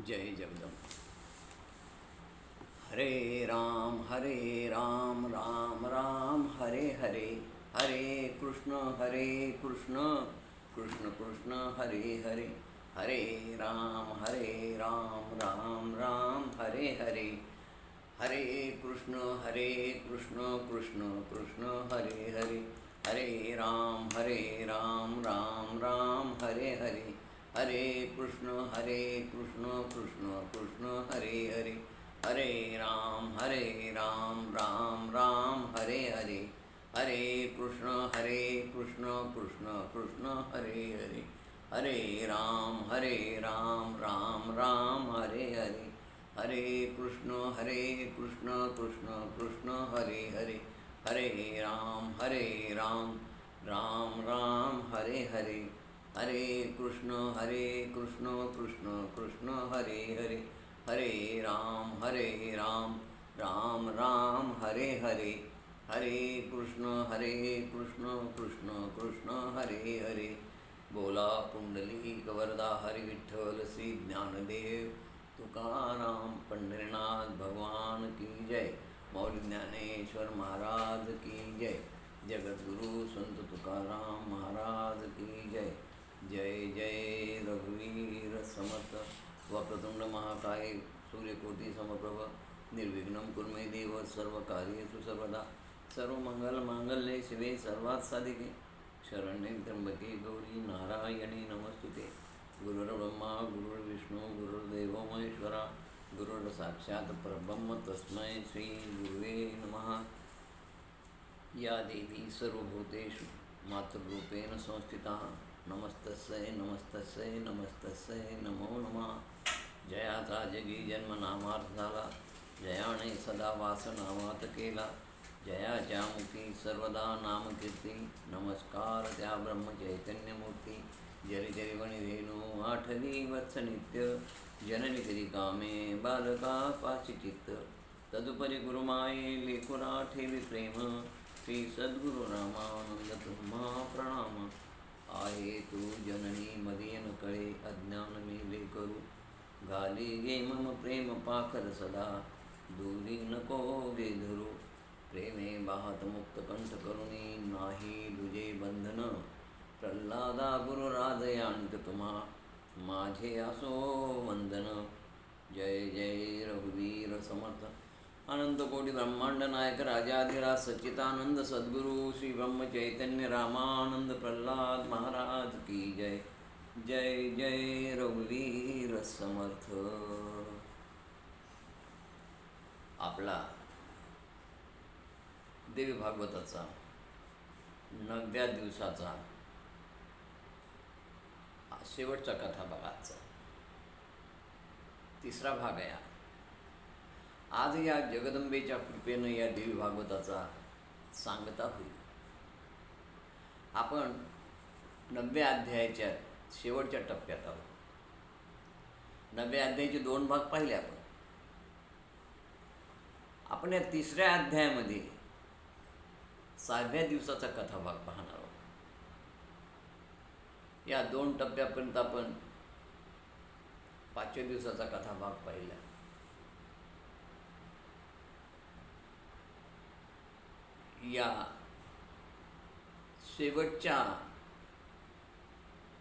जय जगदम्ब। हरे राम राम राम हरे हरे, हरे कृष्ण कृष्ण कृष्ण हरे हरे, हरे राम राम राम हरे हरे, हरे कृष्ण कृष्ण कृष्ण हरे हरे, हरे राम राम राम हरे हरे, हरे कृष्ण कृष्ण कृष्ण हरे हरे, हरे राम राम राम हरे हरे, हरे कृष्ण कृष्ण कृष्ण हरे हरे, हरे राम राम राम हरे हरे, हरे कृष्ण कृष्ण कृष्ण हरे हरे, हरे राम राम राम हरे हरे, हरे कृष्ण कृष्ण कृष्ण हरे हरे, हरे राम राम राम हरे हरे, हरे कृष्ण कृष्ण कृष्ण हरे हरे। बोला पुंडलिक वरदा हरि विठ्ठल श्री ज्ञानदेव तुकाराम पंढरीनाथ भगवान की जय। मौली ज्ञानेश्वर महाराज की जय। जगद्गुरु संत तुकाराम महाराज की जय। जय जय रघुवीर समर्थ। वक्रतुंड महाकाय सूर्यकोटि समप्रभ निर्विघ्नं कुरु मे देव सर्वकार्येषु सर्वदा। सर्वमंगलमांगल्ये शिवे सर्वार्थ साधिके शरण्ये त्र्यंबके गौरी नारायणी नमस्तुते। गुरुर्ब्रह्मा गुरुर्विष्णू गुरुर्देवो महेश्वरा, गुरुर्साक्षात् परब्रह्म तस्मै श्री गुरुवे नमः। या देवी सर्वभूतेषु मातृरूपेण संस्थिता नमस्तस्यै नमस्तस्यै नमस्तस्यै नमो नमः। जयाचा जगी जन्म नामार्थ झाला, जयाने सदा वास नामात केला, जयाच्या मुखी सर्वदा नामकीर्ती, नमस्कार त्या ब्रह्मचैतन्यमूर्ती। जरी जरी वणिरेणू आठवी वत्स नित्य, जननी करी कामे बालका पाची चित्त, तदुपरी गुरुमाये लेखुरा ठेवी प्रेम, श्री सद्गुरु रामानंद तुम्हा प्रणाम। आहे तू जननी मदीन कळे अज्ञान मेले करू, घाली गे मम प्रेम पाखर सदा, दूरी नको गे धरू, प्रेमे बाहत मुक्त कंठ करुणी, नाही दुजे बंधन, प्रल्हादा गुरुराज आणत तुम्हा, माझे असो वंदन। जय जय रघुवीर समर्थ। अनंत कोटी ब्रह्मांड नायक राजाधिराज सच्चिदानंद सद्गुरु श्री ब्रह्म चैतन्य रामानंद प्रल्हाद महाराज की जय। जय जय रघुवीर समर्थ। आपला देवी भागवताचा 9व्या दिवसाचा शेवटचा कथा भागाचा तिसरा भाग आहे। आज या जगदंबेच्या कृपेनं या देवी भागवताचा सांगता होईल। आपण 9व्या अध्यायाच्या शेवटच्या टप्प्यात आहोत। 9व्या अध्यायाचे 2 भाग पाहिले आपण या तिसऱ्या अध्यायामध्ये 6व्या दिवसाचा कथाभाग पाहणार आहोत। या 2 टप्प्यापर्यंत आपण 5व्या दिवसाचा कथाभाग पाहिला। या शेवटच्या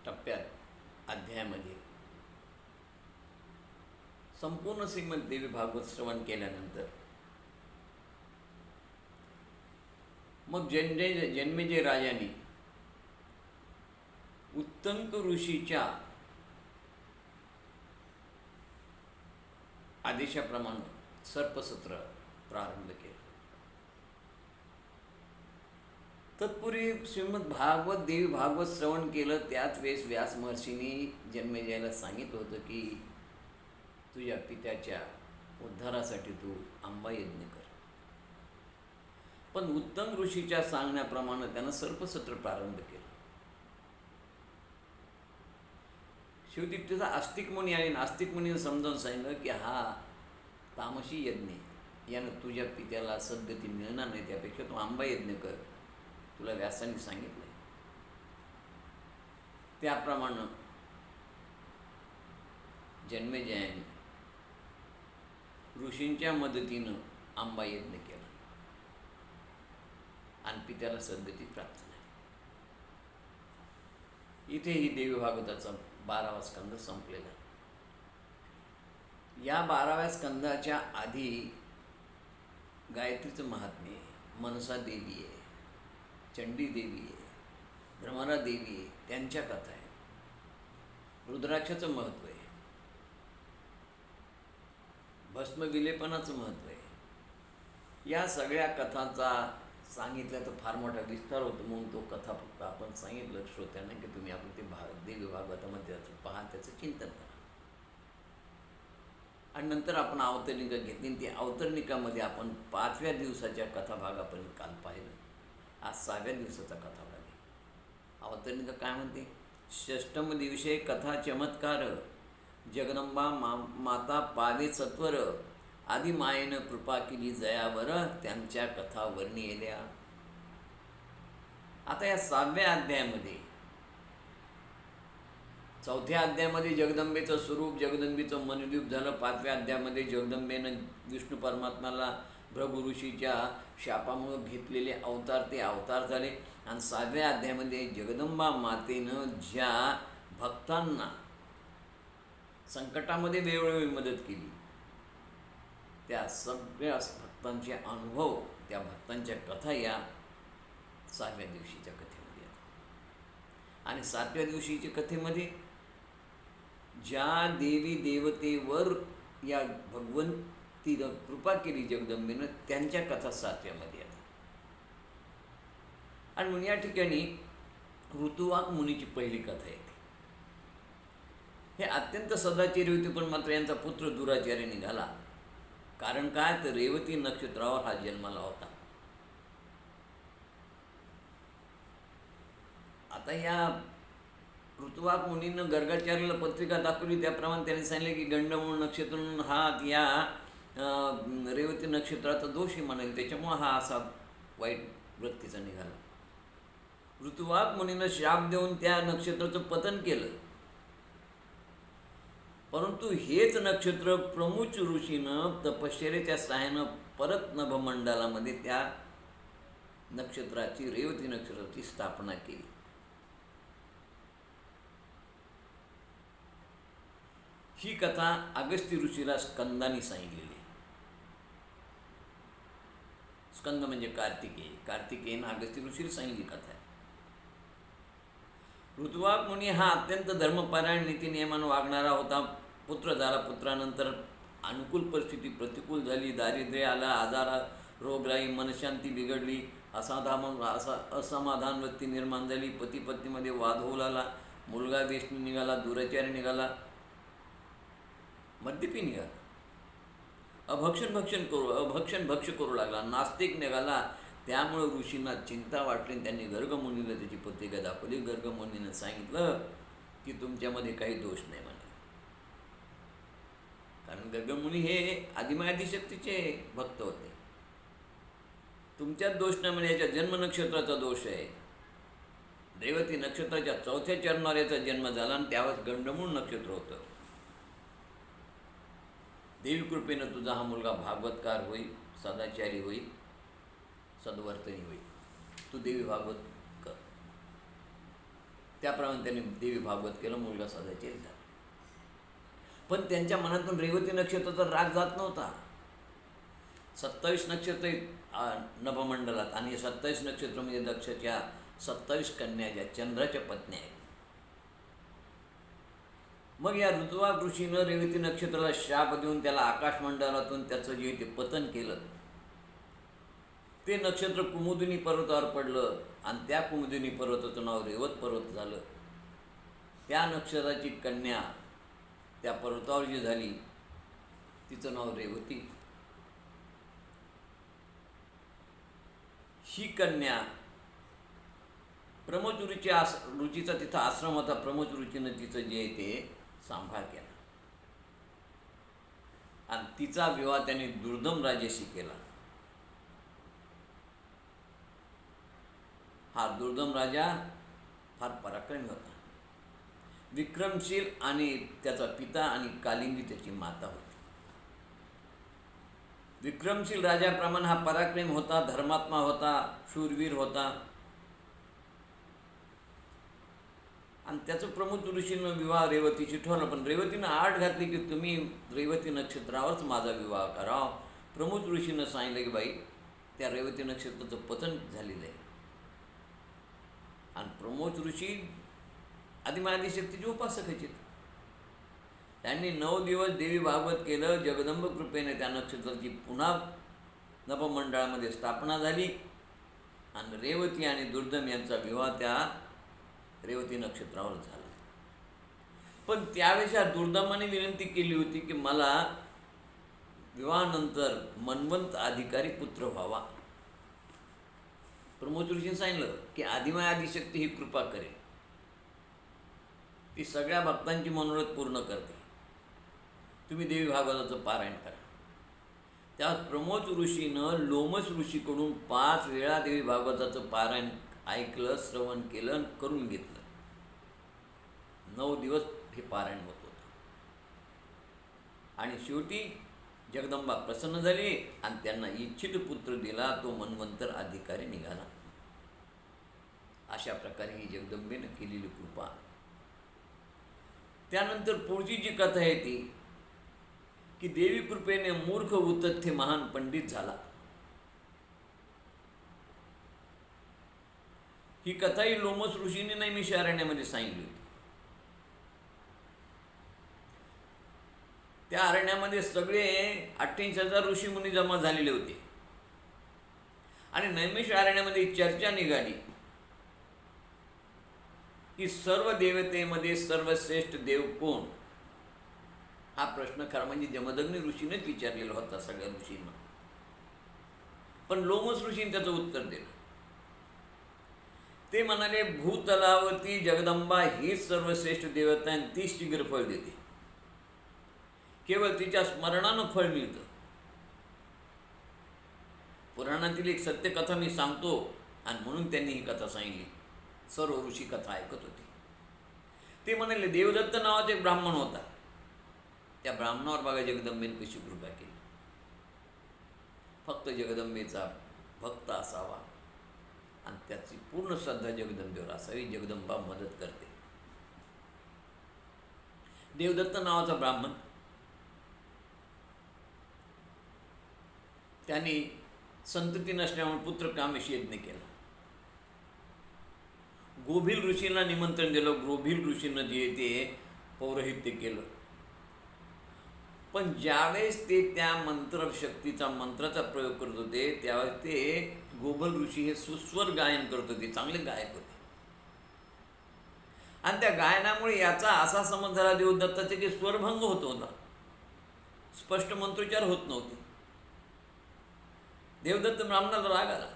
टप्प्यात अध्यायामध्ये संपूर्ण श्रीमद देवी भागवत श्रवण केल्यानंतर मग जन्मेजय राजाने उत्तंक ऋषीच्या आदेशाप्रमाणे सर्पसत्र प्रारंभ केले। तत्पूर्वी श्रीमद भागवत देवी भागवत श्रवण केलं, त्याच वेळेस व्यास महर्षींनी जन्मेजयाला सांगितलं होतं की तुझ्या पित्याच्या उद्धारासाठी तू आंबा यज्ञ कर। पण उत्तम ऋषीच्या सांगण्याप्रमाणे त्यानं सर्पसत्र प्रारंभ केलं। शेवटी तिचा आस्तिक मुनी आणि नास्तिक मुनीनं समजावून सांगितलं की हा तामसी यज्ञ, यानं तुझ्या पित्याला सद्गती मिळणार नाही, त्यापेक्षा तू आंबा यज्ञ कर, तुला व्यासांनी सांगितलं। त्याप्रमाणे जन्मेजयाने ऋषींच्या मदतीनं आंबा यज्ञ केला आणि पित्याला सद्गती प्राप्त झाली. इथे ही देवी भागवताचा 12वा स्कंद संपलेला. या 12व्या स्कंदाच्या आधी गायत्रीचं महात्म्य आहे, मनसा देवी आहे, चंडी देवी आहे, भ्रमरा देवी आहे, त्यांच्या कथा आहे, रुद्राक्षाचं महत्त्व आहे, भस्म विलेपनाचं महत्त्व आहे. या सगळ्या कथांचा सांगितल्या तर फार मोठा विस्तार होतो, म्हणून तो कथा फक्त आपण सांगितलं श्रोत्यांना की तुम्ही आपण ते देवी भागवतामध्ये त्याचं पहा, त्याचं चिंतन करा. आणि नंतर आपण अवतरणिका घेतली. ती अवतरणिकामध्ये आपण 5व्या दिवसाच्या कथाभाग आपण काल पाहिलं. आज 6व्या दिवसाचा कथाभाग आहे. अवतरणिका काय म्हणते? षष्टम दिवशी कथा चमत्कार, जगदंबा माता पावे सत्वर, आदी मायेनं कृपा केली जयावर, त्यांच्या कथा वर्णिलेल्या. आता या 6व्या अध्यायामध्ये, 4थ्या अध्यायामध्ये जगदंबेचं स्वरूप, जगदंबेचं मनोद्वीप झालं. 5व्या अध्यायामध्ये जगदंबेनं विष्णू परमात्म्याला भृगु ऋषीच्या शापामुळं घेतलेले अवतार, ते अवतार झाले. आणि 6व्या अध्यायामध्ये जगदंबा मातेनं ज्या भक्तांना संकटामध्ये वेळोवेळी मदत केली, त्या सगळ्या भक्तांचे अनुभव, त्या भक्तांच्या कथा या 6व्या दिवशीच्या कथेमध्ये आहेत. आणि 7व्या दिवशीच्या कथेमध्ये ज्या देवी देवतेवर या भगवंतीनं कृपा केली जगदंबेनं, त्यांच्या कथा 7व्यामध्ये येतात. आणि म्हणून या ठिकाणी ऋतुवाक मुनीची पहिली कथा येते. हे अत्यंत सदाचारी होते, पण मात्र यांचा पुत्र दुराचार्य निघाला. कारण काय? तर रेवती नक्षत्रावर हा जन्माला होता. आता या ऋतुवाक मुनीनं गर्गाचार्याला पत्रिका दाखवली, त्याप्रमाणे त्यांनी सांगितले की गंडमूळ नक्षत्र हा या रेवती नक्षत्राचा दोषी म्हणाले, त्याच्यामुळं हा असा वाईट वृत्तीचा निघाला. ऋतुवाक मुनीनं शाप देऊन त्या नक्षत्राचं पतन केलं. परंतु हेच नक्षत्र प्रमुच ऋषीनं तपश्चर्येच्या सहाय्यानं परत नभमंडलामध्ये त्या नक्षत्राची, रेवती नक्षत्राची स्थापना केली. ही कथा अगस्त्य ऋषीला स्कंदानी सांगितलेली आहे. स्कंद म्हणजे कार्तिकेय, कार्तिकेयनं अगस्त्य ऋषीला सांगितली कथा आहे. ऋतुवाक मुनी हा अत्यंत धर्मपरायण, नीतिनियमानं वागणारा होता. पुत्र झाला. पुत्रानंतर अनुकूल परिस्थिती प्रतिकूल झाली. दारिद्र्य आलं, आजार, रोगराई, मनशांती बिघडली, असमाधान वृत्ती निर्माण झाली. पती पत्नीमध्ये वाद होऊ लागला. मुलगा वेश्नी निघाला, दुराचारी निघाला, मद्यपी निघाला, अभक्षण भक्ष करू लागला, नास्तिक निघाला. त्यामुळं ऋषींना चिंता वाटली. त्यांनी गर्गमुनीला त्याची पत्रिका दाखवली. गर्गमुनीनं सांगितलं की तुमच्यामध्ये काही दोष नाही म्हणे. कारण गर्गमुनी हे आदिमायादिशक्तीचे भक्त होते. तुमच्यात दोष नाही म्हणे, याच्या जन्म नक्षत्राचा दोष आहे. रेवती नक्षत्राच्या 4थ्या चरणावर याचा जन्म झाला आणि त्यावेळेस गंडमूळ नक्षत्र होतं. देवी कृपेनं तुझा हा मुलगा भागवतकार होईल, सदाचारी होईल, सद्वर्तनी होईल. तू देवी भागवत कर. त्याप्रमाणे त्यांनी देवी भागवत केलं. मुलगा सदाचारी झाला. पण त्यांच्या मनातून रेवती नक्षत्राचा राग जात नव्हता. 27 नक्षत्र नभमंडलात, आणि 27 नक्षत्र म्हणजे दक्षच्या 27 कन्या ज्या चंद्राच्या पत्न्या आहेत. मग या ऋतुवाक ऋषीनं रेवती नक्षत्राला शाप देऊन त्याला आकाशमंडलातून त्याचं जे ते पतन केलं. ते नक्षत्र कुमुदिनी पर्वतावर पडलं आणि त्या कुमुदिनी पर्वताचं नाव रेवत पर्वत झालं. त्या नक्षत्राची कन्या त्या पर्वतावर जी झाली तिचं नाव रेवती. ही कन्या प्रमोद ऋषीचा तिथं आश्रम होता. प्रमोद ऋषीनं तिचं जे आहे ते सांभाळ केला आणि तिचा विवाह त्याने दुर्दम राजाशी केला. हा दुर्दम राजा फार पराक्रमी होता. विक्रमशील आणि त्याचा पिता आणि कालिंदी त्याची माता होती. विक्रमशील राजाप्रमाणे हा पराक्रम होता, धर्मात्मा होता, शूरवीर होता. आणि त्याचं प्रमुख ऋषीनं विवाह रेवतीशी ठरवलं. पण रेवतीनं आड घातली की तुम्ही रेवती नक्षत्रावरच माझा विवाह करा. प्रमुख ऋषीनं सांगितलं की बाई त्या रेवती नक्षत्राचं पतन झालेलं आहे. आणि प्रमोद ऋषी आदिशक्तीचे उपासक आहेत. त्यांनी 9 दिवस देवी भागवत केलं. जगदंब कृपेने त्या नक्षत्राची पुन्हा नभमंडळामध्ये स्थापना झाली आणि रेवती आणि दुर्दम यांचा विवाह त्या रेवती नक्षत्रावर झाला. पण त्यावेळेस या दुर्दमाने विनंती केली होती की मला विवाहानंतर मनवंत अधिकारी पुत्र व्हावा. प्रमोद ऋषीने सांगितलं की आदिशक्ती ही कृपा करेल, ती सगळ्या भक्तांची मनोरथ पूर्ण करते. तुम्ही देवी भागवताचं पारायण करा. त्या प्रमोद ऋषीनं लोमस ऋषीकडून 5 वेळा देवी भागवताचं पारायण ऐकलं, श्रवण केलं, करून घेतलं. 9 दिवस हे पारायण होत होतं. आणि शेवटी जगदंबा प्रसन्न झाली आणि त्यांना इच्छित पुत्र दिला. तो मनवंतर अधिकारी निघाला. अशा प्रकारे ही जगदंबेनं केलेली कृपा. त्यानंतर पुढची जी कथा आहे ती की देवी कृपेने मूर्ख उतथ्य महान पंडित झाला. ही कथा ही लोमस ऋषीने नैमिष अरण्यामध्ये सांगितली होती. त्या अरण्यामध्ये सगळे 88,000 ऋषीमुनी जमा झालेले होते. आणि नैमिष अरण्यामध्ये चर्चा निघाली की सर्व देवतेमध्ये सर्वश्रेष्ठ देव कोण. हा प्रश्न खरा म्हणजे जमदग्नी ऋषीनेच विचारलेला होता सगळ्या ऋषींना. पण लोमस ऋषीने त्याचं उत्तर दिलं. ते म्हणाले भूतलावती जगदंबा हीच सर्वश्रेष्ठ देवता आणि तीच शीघ्र फळ देते. केवळ तिच्या स्मरणानं फळ मिळतं. पुराणातील एक सत्यकथा मी सांगतो आणि म्हणून त्यांनी ही कथा सांगितली. सर्व ऋषी कथा ऐकत होते. ते म्हणाले देवदत्त नावाचा एक ब्राह्मण होता. त्या ब्राह्मणावर बघा जगदंबेने कशी कृपा केली. फक्त जगदंबेचा भक्त असावा आणि त्याची पूर्ण श्रद्धा जगदंबेवर असावी. जगदंबा मदत करते. देवदत्त नावाचा ब्राह्मण त्यांनी संतती नसल्यामुळे पुत्र कामेशी यज्ञ केला. गोभील ऋषींना निमंत्रण दिलं. गोभील ऋषींना जे ते पौरोहित्य केलं. पण ज्यावेळेस ते त्या मंत्राचा प्रयोग करत होते त्यावेळेस ते गोभल ऋषी हे सुस्वर गायन करत होते. चांगले गायक होते. आणि त्या गायनामुळे याचा असा समज झाला देवदत्ताचे की स्वरभंग होत होता. स्पष्ट मंत्रोच्चार होत नव्हते. देवदत्त ब्राह्मणाला राग आला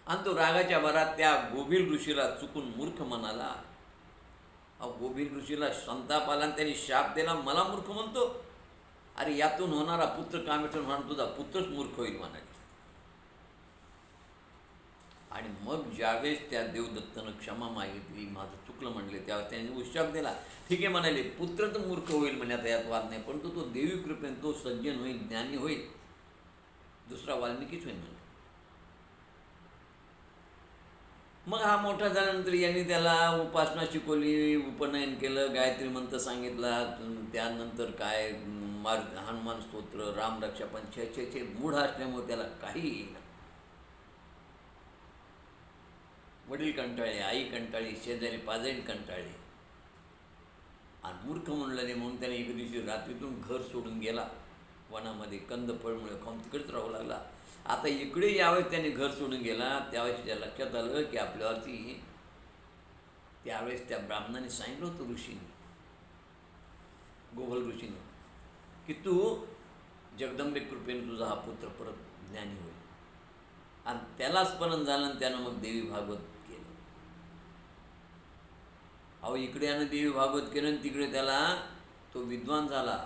आणि तो रागाच्या भरात त्या गोभील ऋषीला चुकून मूर्ख म्हणाला. गोभील ऋषीला संताप आला आणि त्यांनी शाप दिला. मला मूर्ख म्हणतो? अरे यातून होणारा पुत्र कामेश्वर म्हणून तुझा पुत्रच मूर्ख होईल म्हणाले. आणि मग ज्यावेळेस त्या देवदत्तानं क्षमा मागितली, माझं चुकलं म्हणले, त्यावेळेस त्यांनी उशाप दिला. ठीक आहे म्हणाले, पुत्र तर मूर्ख होईल म्हणे, आता यात वाद नाही, पण तो देवी कृपेने तो सज्जन होईल, ज्ञानी होईल, दुसरा वाल्मिकीच होईल म्हणे. मग हा मोठा झाल्यानंतर यांनी त्याला उपासना शिकवली, उपनयन केलं, गायत्री मंत्र सांगितला. त्यानंतर काय हनुमान स्तोत्र, रामरक्षा पण छे मूढ असल्यामुळे त्याला काही येईना. वडील कंटाळे, आई कंटाळी, शेजारी पाजारी कंटाळले आणि मूर्ख म्हणलं नाही म्हणून त्याने एक दिवशी रात्रीतून घर सोडून गेला. वनामध्ये कंदफळमुळे खाऊन तिकडेच राहू लागला. आता इकडे यावेळेस त्याने घर सोडून गेला. त्यावेळेस त्या लक्षात आलं की आपल्यावरती त्यावेळेस त्या ब्राह्मणाने सांगितलं होतं ऋषीने, गोभल ऋषीने, की तू जगदंबे कृपेने तुझा हा पुत्र परत ज्ञानी होईल. आणि त्याला स्मरण झालं आणि त्यानं मग देवी भागवत केलं. इकडे यानं देवी भागवत केलं आणि तिकडे त्याला तो विद्वान झाला,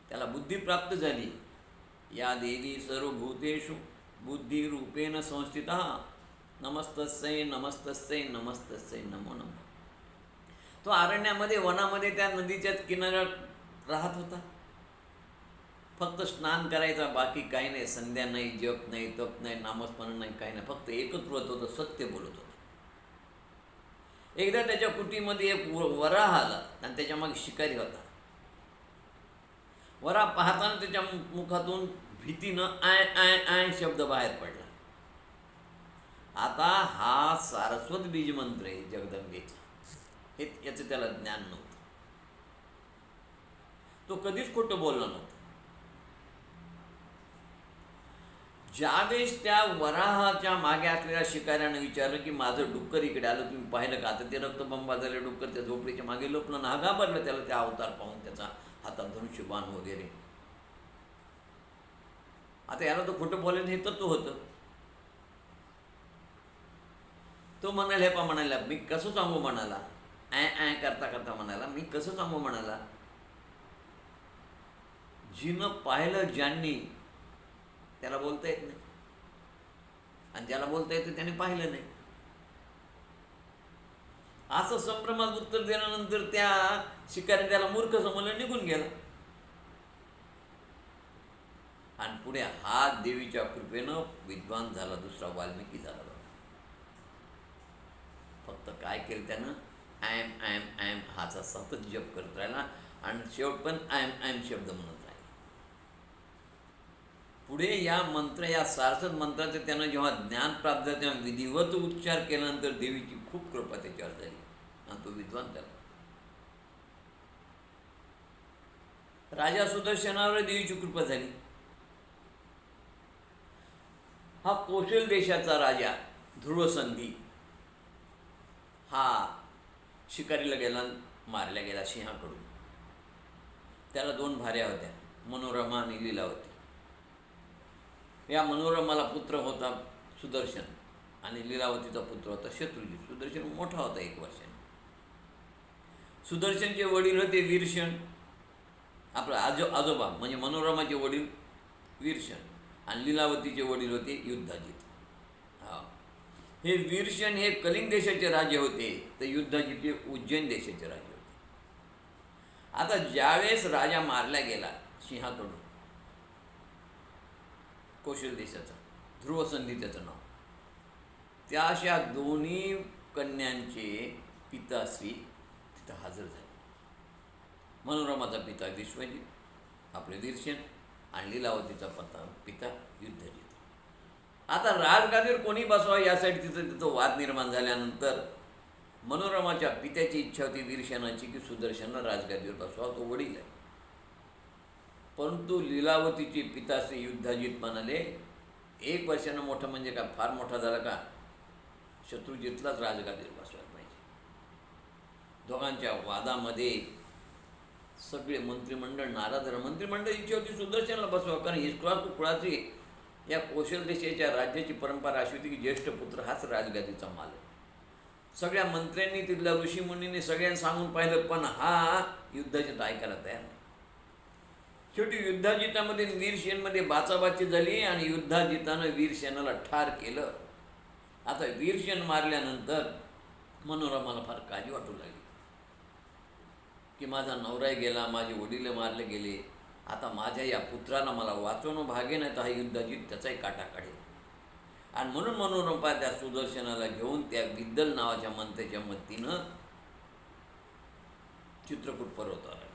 त्याला बुद्धी प्राप्त झाली. या देवी सर्वभूतेषु बुद्धिरूपेण संस्थिता नमस्तस्यै नमस्तस्यै नमस्तस्यै नमो नमः. तो अरण्यामध्ये वनामध्ये त्या नदीच्या किनाऱ्यावर राहत होता. फक्त स्नान करायचा, बाकी काही नाही. संध्या नाही, जप नाही, तप नाही, नामस्मरण नाही, काही नाही. फक्त एकच व्रत होतं, सत्य बोलत होतं. एकदा त्याच्या कुटीमध्ये एक वराह आला आणि त्याच्यामागे शिकारी होता. वराह पाहताना त्याच्या मुखातून भीतीनं आय आय आय शब्द बाहेर पडला. आता हा सारस्वत बीज मंत्र आहे जगदंबेचा, हे याचं त्याला ज्ञान नव्हतं. तो कधीच खोटं बोलला नव्हता. ज्यावेळेस त्या वराहाच्या मागे असलेल्या शिकाऱ्यानं विचारलं की माझं डुक्कर इकडे आलं, तुम्ही पाहिलं का? आता ते रक्तबंबा झाले डुक्कर त्या झोपडीच्या मागे लपलं ना. घाबरलं त्याला त्या अवतार पाहून, त्याचा हातात धनुष्यबाण वगैरे. आता याला तो खोटं बोलायचं हे तत्व होतं. तो म्हणाला, हे पा म्हणाला, मी कसं सांगू म्हणाला, ॲ ॲ करता करता म्हणाला, मी कसं सांगू म्हणाला, जिनं पाहिलं ज्यांनी त्याला बोलता येत नाही, आणि ज्याला बोलता येतं त्याने पाहिलं नाही. असं संभ्रमात उत्तर दिल्यानंतर त्या शिकारी त्याला मूर्ख समजलं, निघून गेला. आणि पुढे हा देवीच्या कृपेनं विद्वान झाला, दुसरा वाल्मिकी झाला. फक्त काय केलं त्यानं, ॲम ॲम ॲम हाचा सतत जप करत राहिला आणि शेवट पण ॲम ॲम शब्द म्हणत राहिला. पुढे या मंत्र, या सारस्वत मंत्राचं त्यानं जेव्हा ज्ञान प्राप्त झालं तेव्हा विधिवत उच्चार केल्यानंतर देवीची खूप कृपा त्याच्यावर झाली आणि तो विद्वान झाला. राजा सुदर्शनावर देवीची कृपा झाली. हा कौशल देशाचा राजा ध्रुवसंधी हा शिकारीला गेला, मारला गेला सिंहाकडून. त्याला 2 भार्या होत्या, मनोरमा आणि लीलावती. या मनोरमाला पुत्र होता सुदर्शन आणि लीलावतीचा पुत्र होता शत्रुजित. सुदर्शन मोठा होता 1 वर्षाने. सुदर्शनचे वडील होते वीरशन, आपला आजोबा म्हणजे मनोरमाचे वडील वीरशन, आणि लीलावतीचे वडील होते युद्धाजित. हा, हे वीरशन हे कलिंग देशाचे राजे होते, तर युद्धाजित हे उज्जैन देशाचे राजे होते. आता ज्यावेळेस राजा मारला गेला सिंहाकडून, कौशल देशाचा ध्रुवसंधी त्याचं नाव, त्या अशा दोन्ही कन्यांचे पिताश्री तिथं हजर झाले. मनोरमाचा पिता विश्वजित, आपले वीरसेन, आणि लीलावतीचा पिता युद्धजित. आता राजगादीवर कोणी बसवा यासाठी तिथं वाद निर्माण झाल्यानंतर मनोरमाच्या पित्याची इच्छा होती वीरसेनाची की सुदर्शनला राजगादीवर बसवा, तो वडील आहे. परंतु लीलावतीचे पिताश्री युद्धाजित म्हणाले, 1 वर्षानं मोठं म्हणजे का फार मोठा झाला का, शत्रुजितलाच राजगादीवर बसवायला पाहिजे. दोघांच्या वादामध्ये सगळे मंत्रिमंडळ नाराज झालं. मंत्रिमंडळ इच्छा होती सुदर्शनला बसवा, कारण हिस्टॉरिक कुळाची या कौशल देशाच्या राज्याची परंपरा अशी होती की ज्येष्ठ पुत्र हाच राजगादीचा मालक. सगळ्या मंत्र्यांनी, तिथल्या ऋषीमुनींनी सगळ्यांनी सांगून पाहिलं, पण हा युद्धाजित ऐकायला तयार नाही. शेवटी युद्धाजितामध्ये वीरसेनमध्ये बाचाबाची झाली आणि युद्धाजितानं वीरसेनाला ठार केलं. आता वीरसेन मारल्यानंतर मनोरमाला फार काळजी वाटू लागली की माझा नवराही गेला, माझे वडील मारले गेले, आता माझ्या या पुत्राला मला वाचवणं भागे नाही, तर हा युद्धाजित त्याचाही काटा काढेल. आणि म्हणून मनोरमा त्या सुदर्शनाला घेऊन त्या विद्दल नावाच्या मंत्र्याच्या मदतीनं चित्रकूट पर्वतावर आली.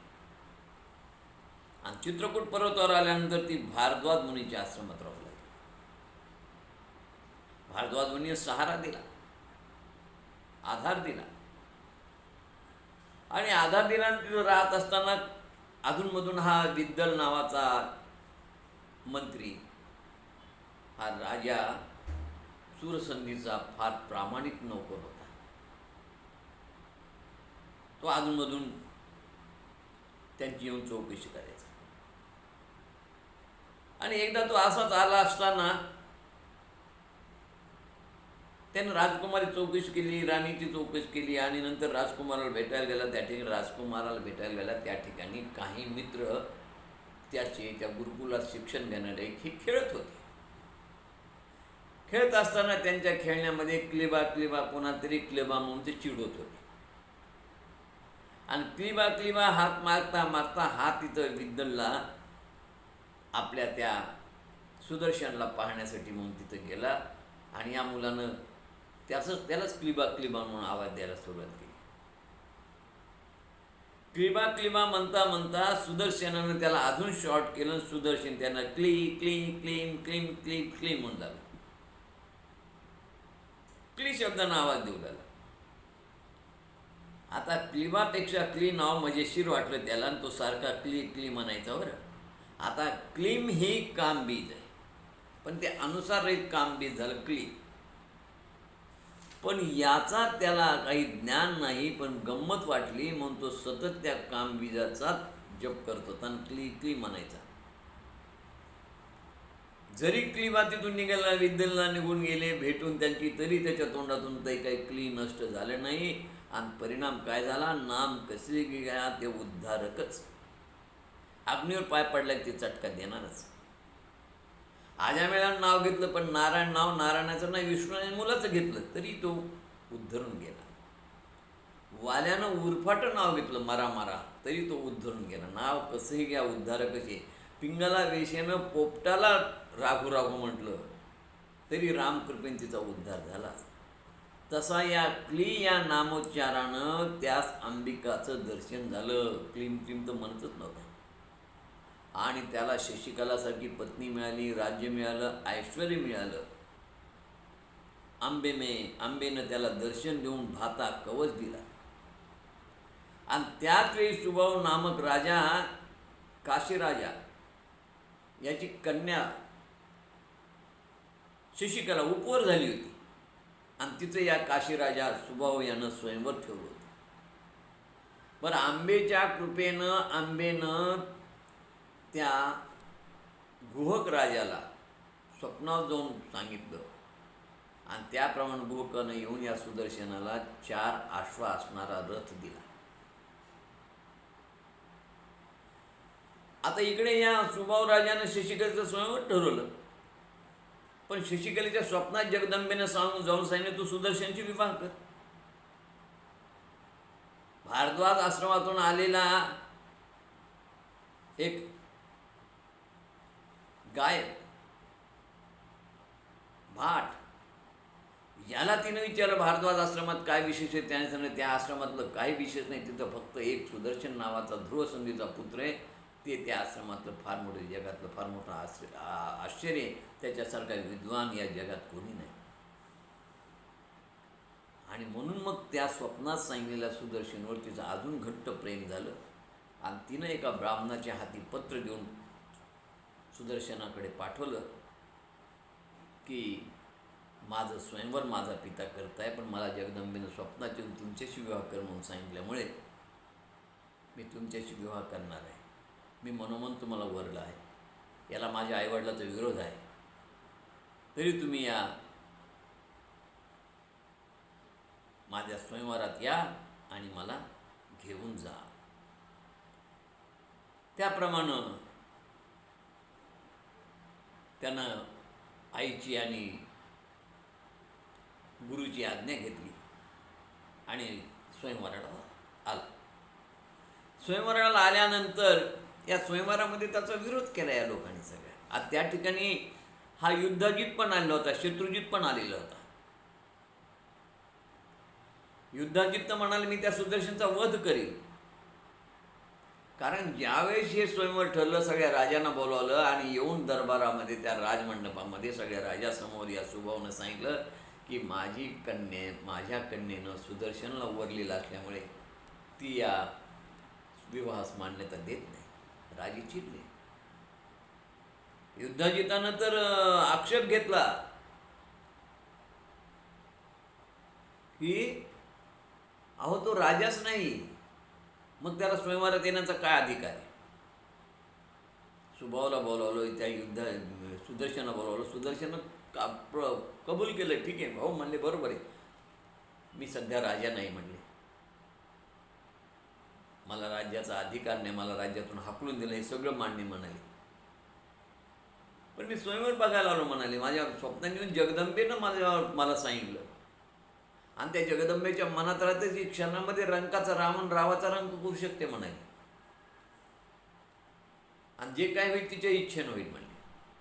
आणि चित्रकूट पर्वतावर आल्यानंतर ती भारद्वाज मुनीच्या आश्रमात राहू लागली. भारद्वाज मुनीने सहारा दिला, आधार दिला, आणि आधार दिल्यानंतर तिथं राहत असताना अधूनमधून हा विद्दल नावाचा मंत्री, हा राजा सूरसंधीचा फार प्रामाणिक नोकर होता. तो अधूनमधून त्यांची येऊन चौकशी करायचा. आणि एकदा तो असाच आला असताना त्यानं राजकुमारी चौकशी केली, राणीची चौकशी केली, आणि नंतर राजकुमाराला भेटायला गेला. त्या ठिकाणी राजकुमाराला भेटायला गेला त्या ठिकाणी काही मित्र त्याचे त्या गुरुकुलात शिक्षण देणारे हे खेळत होते. खेळत असताना त्यांच्या खेळण्यामध्ये क्लेबा कोणातरी क्लेबा म्हणून ते चिडवत होते. आणि क्लिबा क्लिबा हात मारता मारता हा तिथं विद्दलला आपल्या त्या सुदर्शनला पाहण्यासाठी म्हणून तिथं गेला आणि या मुलानं त्यालाच क्लिबा क्लिबा म्हणून आवाज द्यायला सुरुवात केली. क्लिबा क्लिबा म्हणता म्हणता सुदर्शनानं त्याला अजून शॉर्ट केलं. सुदर्शन त्यांना क्ली क्ली क्लीम क्लीम क्लीम क्लीम म्हणून झालं. क्ली शब्दानं आवाज देऊ लागला. आता क्लिबापेक्षा क्ली नाव मजेशीर वाटलं त्याला आणि तो सारखा क्ली क्ली म्हणायचा बरं. आता क्लीम ही कामबीज आहे, पण ते अनुसार एक कामबीज झालं क्ली. पण याचा त्याला काही ज्ञान नाही, पण गंमत वाटली म्हणून तो सतत त्या कामबीजाचा जप करत होता आणि क्ली क्ली म्हणायचा. जरी क्लिबा तिथून निघाला, विद्येला निघून गेले भेटून त्यांची, तरी त्याच्या तोंडातून काही क्ली नष्ट झालं नाही. आणि परिणाम काय झाला, नाम कसले गेला ते उद्धारकच. अग्नीवर पाय पडला ते चटका देणारच. आजामेळानं नाव घेतलं, पण नारायण नाव नारायणाचं नाही विष्णूने मुलाचं घेतलं तरी तो उद्धरून गेला. वाल्यानं उरफाटं नाव घेतलं मारा मारा तरी तो उद्धरून गेला. नाव कसंही घ्या उद्धारकचे. पिंगाला वेशेनं पोपटाला राघू राघू म्हटलं तरी रामकृपेने तिचा उद्धार झाला. तसा या क्ली या नामोच्चारानं त्यास अंबिकाचं दर्शन झालं. क्लीम क्लीम तर म्हणतच नव्हता. आणि त्याला शशिकलासारखी पत्नी मिळाली, राज्य मिळालं, ऐश्वर मिळालं. आंबेनं त्याला दर्शन देऊन भाता कवच दिला. आणि त्याच वेळी सुभाव नामक राजा, काशीराजा याची कन्या शशिकला उपवर झाली होती आणि तिचं या काशीराजा सुभाव यानं स्वयंवर ठेवलं होतं. बरं, आंबेच्या कृपेनं आंबेनं त्या गुहक राजाला स्वप्नात जाऊन सांगितलं आणि त्याप्रमाणे गुहकानं येऊन या सुदर्शनाला 4 अश्व असणारा रथ दिला. आता इकडे या सुभाव राजानं शशिकलेचं स्वयंवर ठरवलं, पण शशिकलेच्या स्वप्नात जगदंबेनं जाऊन सांगितलं तू सुदर्शनची विवाह कर. भारद्वाज आश्रमातून आलेला एक गायक भाट, याला तिनं विचारलं भारद्वाज आश्रमात काय विशेष आहे. त्याने सांगितलं त्या आश्रमातलं काही विशेष नाही, तिथं फक्त एक सुदर्शन नावाचा ध्रुवसंधीचा पुत्र आहे. ते त्या आश्रमातलं फार मोठं, जगातलं फार मोठं आश्चर्य. त्याच्यासारखा विद्वान या जगात कोणी नाही. आणि म्हणून मग त्या स्वप्नात सांगितलेल्या सुदर्शनवर तिचं अजून घट्ट प्रेम झालं आणि तिनं एका ब्राह्मणाच्या हाती पत्र देऊन सुदर्शनाकडे पाठवलं की माझं स्वयंवर माझा पिता करताय, पण मला जगदंबेनं स्वप्नात येऊन तुमच्याशी विवाह कर म्हणून सांगितल्यामुळे मी तुमच्याशी विवाह करणार आहे. मी मनोमन तुम्हाला वरलं आहे. याला माझ्या आईवडिलाचा विरोध आहे, तरी तुम्ही या माझ्या स्वयंवरात या आणि मला घेऊन जा. त्याप्रमाणे त्यानं आईची आणि गुरुची आज्ञा घेतली आणि स्वयंवराला आला. स्वयंवराला आल्यानंतर या स्वयंवरामध्ये त्याचा विरोध केला या लोकांनी सगळ्या. आज त्या ठिकाणी हा युद्धाजित पण आलेला होता, शत्रुजित पण आलेला होता. युद्धाजित तर म्हणाले मी त्या सुदर्शनचा वध करीन, कारण ज्यावेळेस हे स्वयंवर ठरलं सगळ्या राजांना बोलावलं आणि येऊन दरबारामध्ये त्या राजमंडपामध्ये सगळ्या राजासमोर या सुभावनं सांगितलं की माझ्या कन्येनं सुदर्शनला वरलेलं असल्यामुळे ती या विवाहास मान्यता देत नाही. राजे चिडले. युद्धाजितानं तर आक्षेप घेतला की अहो तो राजाच नाही, मग त्याला स्वयंवरात येण्याचा काय अधिकार आहे. सुभावला बोलावलं, त्या सुदर्शनाला बोलावलं. सुदर्शनं कबूल केलं, ठीक आहे भाऊ म्हणले, बरोबर आहे, मी सध्या राजा नाही म्हणले, मला राज्याचा अधिकार नाही, मला राज्यातून हाकलून दिलं, हे सगळं मान्य म्हणाले, पण मी स्वयंवर बघायला आलो म्हणाले. माझ्या स्वप्नात येऊन जगदंबेनं मला सांगितलं आणि त्या जगदंबेच्या मनात राहते की क्षणामध्ये रंकाचा रावण रावाचा रंग करू शकते म्हणाले. आणि जे काय होईल तिच्या इच्छेनं होईल म्हणले.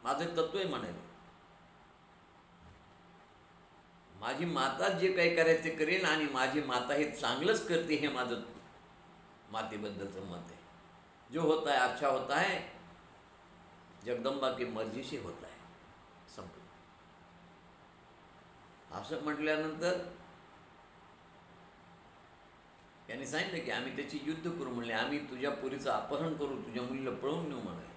माझं तत्व आहे म्हणाले. माझी माता जे काही करायचं ते करेल आणि माझी माता हे चांगलंच करते, हे माझं मातेबद्दलचं मत आहे. जो होता है अच्छा होता है, जगदंबा की मर्जी से होता है. संपलं. असं म्हटल्यानंतर त्यांनी सांगितलं की आम्ही त्याची युद्ध करू म्हणले. आम्ही तुझ्या पुरीचं अपहरण करू, तुझ्या मुलीला पळवून नेऊ म्हणाले.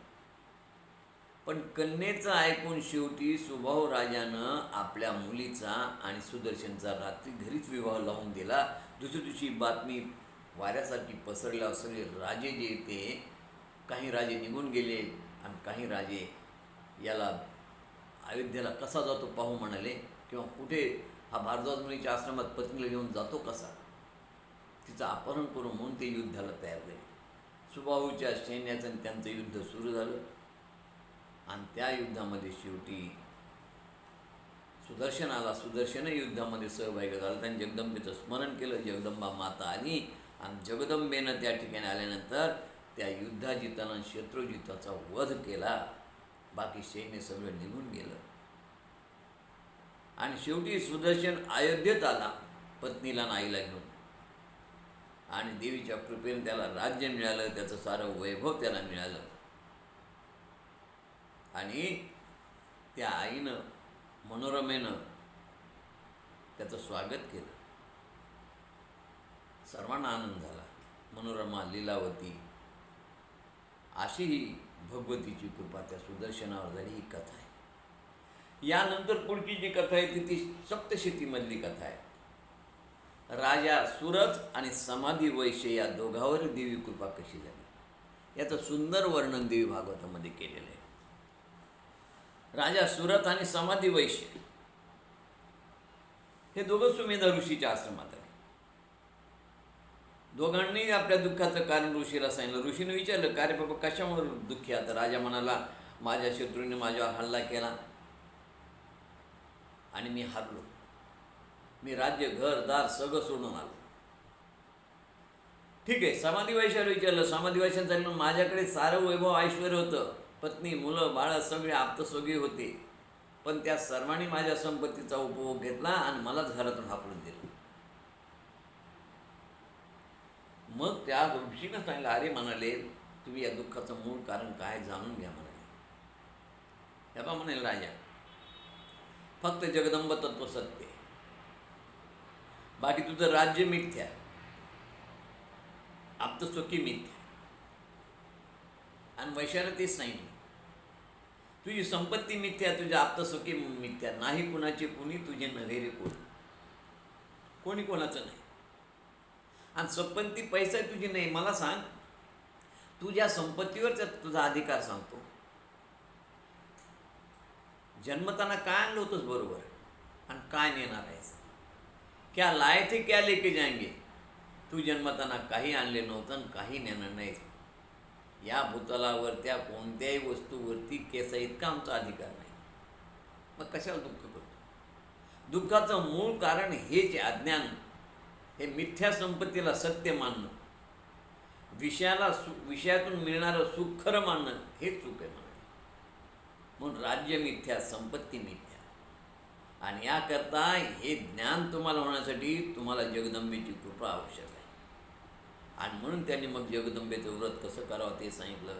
पण कन्येचं ऐकून शेवटी सुभाऊ राजानं आपल्या मुलीचा आणि सुदर्शनचा रात्री घरीच विवाह लावून दिला. दुसऱ्या दिवशी बातमी वाऱ्यासारखी पसरल्या. सगळे राजे जे ते काही राजे निघून गेले आणि काही राजे याला अयोध्येला कसा जातो पाहू म्हणाले, किंवा कुठे हा भारद्वाज मुनीच्या आश्रमात पत्नीला घेऊन जातो कसा, तिचं अपहरण करू म्हणून ते युद्धाला तयार झाले. सुबाहूच्या सैन्याचं आणि त्यांचं युद्ध सुरू झालं. आणि त्या युद्धामध्ये शेवटी सुदर्शन आला. सुदर्शन युद्धामध्ये सहभागी झाला. त्यांनी जगदंबेचं स्मरण केलं. जगदंबा माता आली आणि जगदंबेनं त्या ठिकाणी आल्यानंतर त्या युद्धाजितानं शत्रुजिताचा वध केला. बाकी सैन्य सगळं निघून गेलं. आणि शेवटी सुदर्शन अयोध्येत आला पत्नीला आणि आईला घेऊन. आणि देवीच्या कृपेने त्याला राज्य मिळालं. त्याचं सारं वैभव त्याला मिळालं. आणि त्या आईनं मनोरमेनं त्याचं स्वागत केलं. सर्वांना आनंद झाला. मनोरमा, लीलावती अशी ही भगवतीची कृपा त्या सुदर्शनावर झाली. ही कथा आहे. यानंतर पुढची जी कथा आहे ती सप्तशतीमधली कथा आहे. राजा सुरथ आणि समाधी वैश्य या दोघांवर देवी कृपा कशी झाली याचं सुंदर वर्णन देवी भागवतामध्ये केलेलं आहे. राजा सुरथ आणि समाधी वैश्य हे दोघं सुमेधा ऋषीच्या आश्रमात आले. दोघांनी आपल्या दुःखाचं कारण ऋषीला सांगितलं. ऋषीने विचारलं, का रे बाबा कशामुळे दुःखी आता? राजा म्हणाला, माझ्या शत्रूने माझ्यावर हल्ला केला आणि मी हारलो. मी राज्य, घरदार सगळं सोडून आलो. ठीक आहे. समाधी वैश्याला विचारलं. समाधी वैश्यानं सांगितलं, माझ्याकडे सारं वैभव ऐश्वर होतं, पत्नी, मुलं, बाळं सगळे आप्तस्वकीय होते, पण त्या सर्वांनी माझ्या संपत्तीचा उपभोग घेतला आणि मलाच घरातून हाकलून दिलं. मग त्या ऋषीनं सांगितलं, अरे म्हणाले, तुम्ही या दुःखाचं मूळ कारण काय जाणून घ्या म्हणाले. ह्या बा म्हणाले, राजा, फक्त जगदंब तत्व सत्य, बाकी तुझं राज्य मिथ्या, आप्तस्वकी मिथ्या. आणि वैश्यानं तेच सांगितलं, तुझी संपत्ती मिथ्या, तुझ्या आप्तस्वकी मिथ्या, नाही कुणाचे कुणी, तुझे नव्हे कोण, कोणी कोणाचं नाही. आणि संपत्ती पैसा तुझी नाही. मला सांग, तुझ्या संपत्तीवर तुझा अधिकार सांगतो. जन्मताना काय आणलं होतंस बरोबर आणि काय नेणार आहेस? क्या लाए थे क्या लेके जाएंगे? तू जन्मताना काही आणले नव्हतं आणि काही नेणार नाहीस. या भूतलावर त्या कोणत्याही वस्तूवरती केसा इतका आमचा अधिकार नाही. मग कशाला दुःख करतो? दुःखाचं मूळ कारण हेच अज्ञान, हे मिथ्या संपत्तीला सत्य मानणं, विषयातून मिळणारं सुख खरं मानणं, हे चूक आहे म्हणाले. म्हणून राज्य मिथ्या, संपत्ती मिथ्या. आणि याकरता हे ज्ञान तुम्हाला होण्यासाठी तुम्हाला जगदंबेची कृपा आवश्यक आहे. आणि म्हणून त्यांनी मग जगदंबेचं व्रत कसं करावं ते सांगितलं.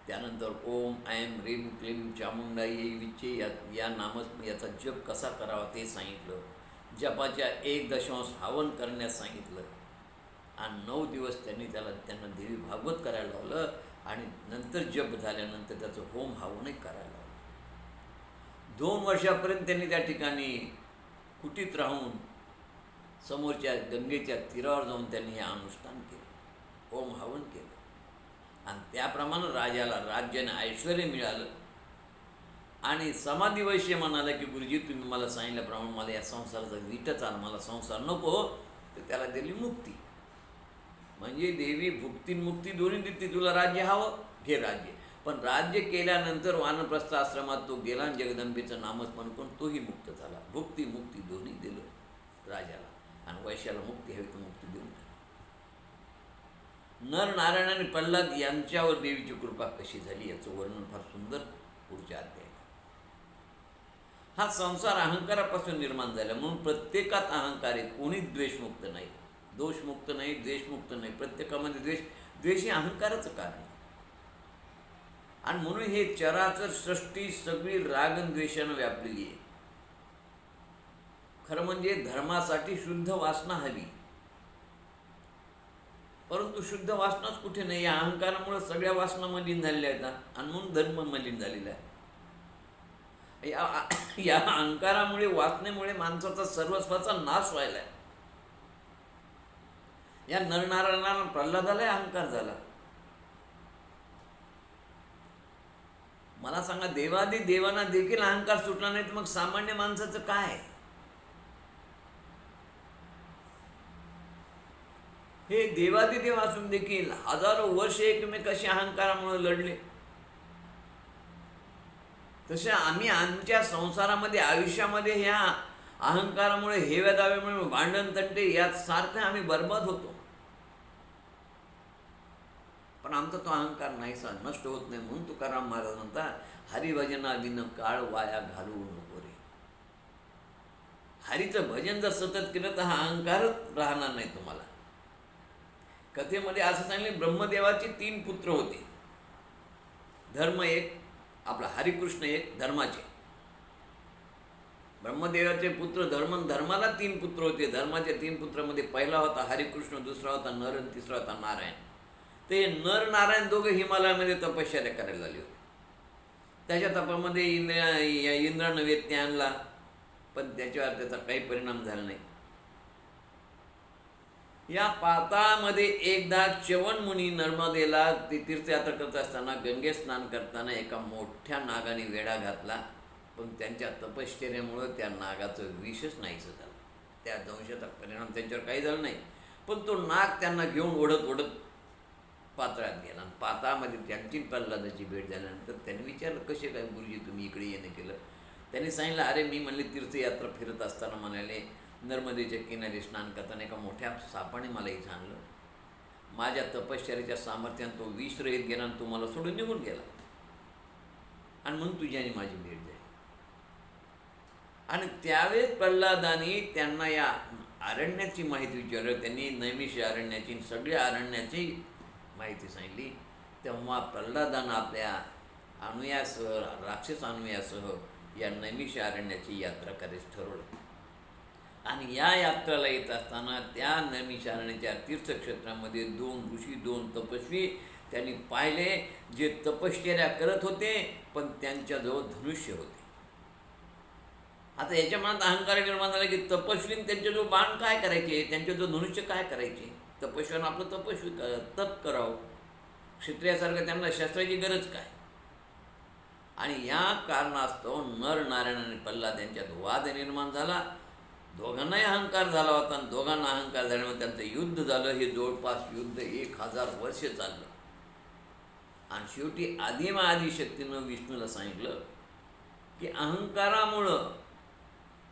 त्यानंतर ओम ऐम ह्रीम क्लीम चामुंडाई विचे या याचा जप कसा करावा ते सांगितलं. जपाच्या 1 हवन करण्यास सांगितलं. आणि 9 दिवस त्यांना देवी भागवत करायला लावलं. आणि नंतर जप झाल्यानंतर त्याचं होम हवनही करायला लावलं. 2 वर्षापर्यंत त्यांनी त्या ठिकाणी कुटीत राहून समोरच्या गंगेच्या तीरावर जाऊन त्यांनी हे अनुष्ठान केलं, होम हवन केलं. आणि त्याप्रमाणे राजाला राज्याने ऐश्वर मिळालं. आणि समाधी वैश्य म्हणाला की गुरुजी, तुम्ही मला सांगितल्याप्रमाणे मला या संसाराचा विटच आला, मला संसार नको. तर त्याला दिली मुक्ती. म्हणजे देवी भुक्ती दोन्ही देते. तुला राज्य हवं, घे राज्य. पण राज्य केल्यानंतर वानप्रस्थ आश्रमात तो गेला आणि जगदंबेचं नामस्मरण करून तोही मुक्त झाला. भुक्ती मुक्ती दोन्ही दिलं. राजाला, आणि वैश्याला मुक्ती हवी तर मुक्ती देऊन टाक. नर नारायण आणि प्रल्हाद यांच्यावर देवीची कृपा कशी झाली याचं वर्णन फार सुंदर पुढच्या अध्यायात. हा संसार अहंकारापासून निर्माण झाला, म्हणून प्रत्येकात अहंकार आहे. कोणीच द्वेषमुक्त नाही, दोषमुक्त नाही, द्वेषमुक्त नाही. प्रत्येकामध्ये द्वेष हे अहंकाराचं कारण आहे. आणि म्हणून हे चराचर सृष्टी सगळी रागद्वेषानं व्यापलेली आहे. खरं म्हणजे धर्मासाठी शुद्ध वासना हवी, परंतु शुद्ध वासनाच कुठे नाही. या अहंकारामुळे सगळ्या वासना मलिन झालेल्या आहेत, आणि म्हणून धर्म मलिन झालेला आहे. या अहंकारामुळे, वासनेमुळे माणसाचा सर्वस्वाचा नाश व्हायला आहे. या नरनारायणाला प्रल्हादाला अहंकार झाला. मला सांगा, देवादी देवांना देखील अहंकार सुटला नाही, तर मग सामान्य माणसाचं काय? हे देवादी देव असून देखील हजारो वर्ष एकमेकाशी अहंकारामुळे लढले. तसे आम्ही आमच्या संसारामध्ये, आयुष्यामध्ये ह्या अहंकारामुळे, हेव्या दाव्यामुळे, भांडण तंटे यात सारखं आम्ही बर्बाद होतो. पण आमचा तो अहंकार नाहीसा, नष्ट होत नाही. म्हणून तुकाराम महाराज म्हणतात, हरिभजना विन काळ वाया घालवू नको रे. हरीचं भजन जर सतत केलं तर हा अहंकारच राहणार नाही तुम्हाला. कथेमध्ये असं सांगितले, ब्रह्मदेवाचे 3 पुत्र होते. धर्म एक, आपला हरिकृष्ण एक, धर्माचे. ब्रह्मदेवाचे पुत्र धर्माला 3 पुत्र होते. धर्माच्या 3 पुत्रामध्ये पहिला होता हरिकृष्ण, दुसरा होता नर आणि तिसरा होता नारायण. ते नर नारायण दोघं हिमालयामध्ये तपश्चर्या करायला लागले होते. त्याच्या तपामध्ये इंद्रानं व्यत्यय आणला, पण त्याच्यावर त्याचा काही परिणाम झाला नाही. या पाताळामध्ये एकदा च्यवन मुनी नर्मदेला ती तीर्थयात्रा करत असताना, गंगे स्नान करताना एका मोठ्या नागाने वेढा घातला. पण त्यांच्या तपश्चर्यामुळं त्या नागाचं विषच नाहीसं झालं. त्या दंशाचा परिणाम त्यांच्यावर काही झाला नाही. पण तो नाग त्यांना घेऊन ओढत पाताळात गेला. आणि पाताळामध्ये त्यांची प्रल्हादाची भेट झाल्यानंतर त्यांनी विचारलं, कसे काय गुरुजी तुम्ही इकडे येणं केलं? त्यांनी सांगितलं, अरे मी म्हणले तीर्थयात्रा फिरत असताना म्हणाले, नर्मदेच्या किनारी स्नान करताना एका मोठ्या सापाने मला इथं आणलं. माझ्या तपश्चर्याच्या सामर्थ्यानं तो विष रहित गेला आणि तो मला सोडून निघून गेला. आणि म्हणून तुझी आणि माझी भेट झाली. आणि त्यावेळेस प्रल्हादाने त्यांना या अरण्याची माहिती विचारली. त्यांनी नैमिष अरण्याची, सगळ्या अरण्याची माहिती सांगितली. तेव्हा प्रल्हादानं आपल्या अनुयासह, राक्षस अनुयासह या नैमिष अरण्याची यात्रा करायचं ठरवलं. आणि या यात्रेला येत असताना त्या नैमिष अरण्याच्या तीर्थक्षेत्रामध्ये 2 ऋषी, 2 तपस्वी त्यांनी पाहिले, जे तपश्चर्या करत होते, पण त्यांच्याजवळ धनुष्य होते. आता याच्या मनात अहंकार निर्माण झाला की तपस्वीने त्यांच्याजवळ बाण काय करायचे, त्यांच्याजवळ धनुष्य काय करायचे? तपस्वीनं आपलं तप करावं. क्षत्रियासारखं त्यांना शस्त्राची गरज काय? आणि या कारणास्तव नर नारायण आणि प्रल्हाद यांच्यात वाद निर्माण झाला. दोघांनाही अहंकार झाला होता, आणि दोघांना अहंकार झाल्यामुळे त्यांचं युद्ध झालं. हे जवळपास युद्ध 1000 वर्ष चाललं. आणि शेवटी आदिशक्तीनं विष्णूला सांगितलं की अहंकारामुळं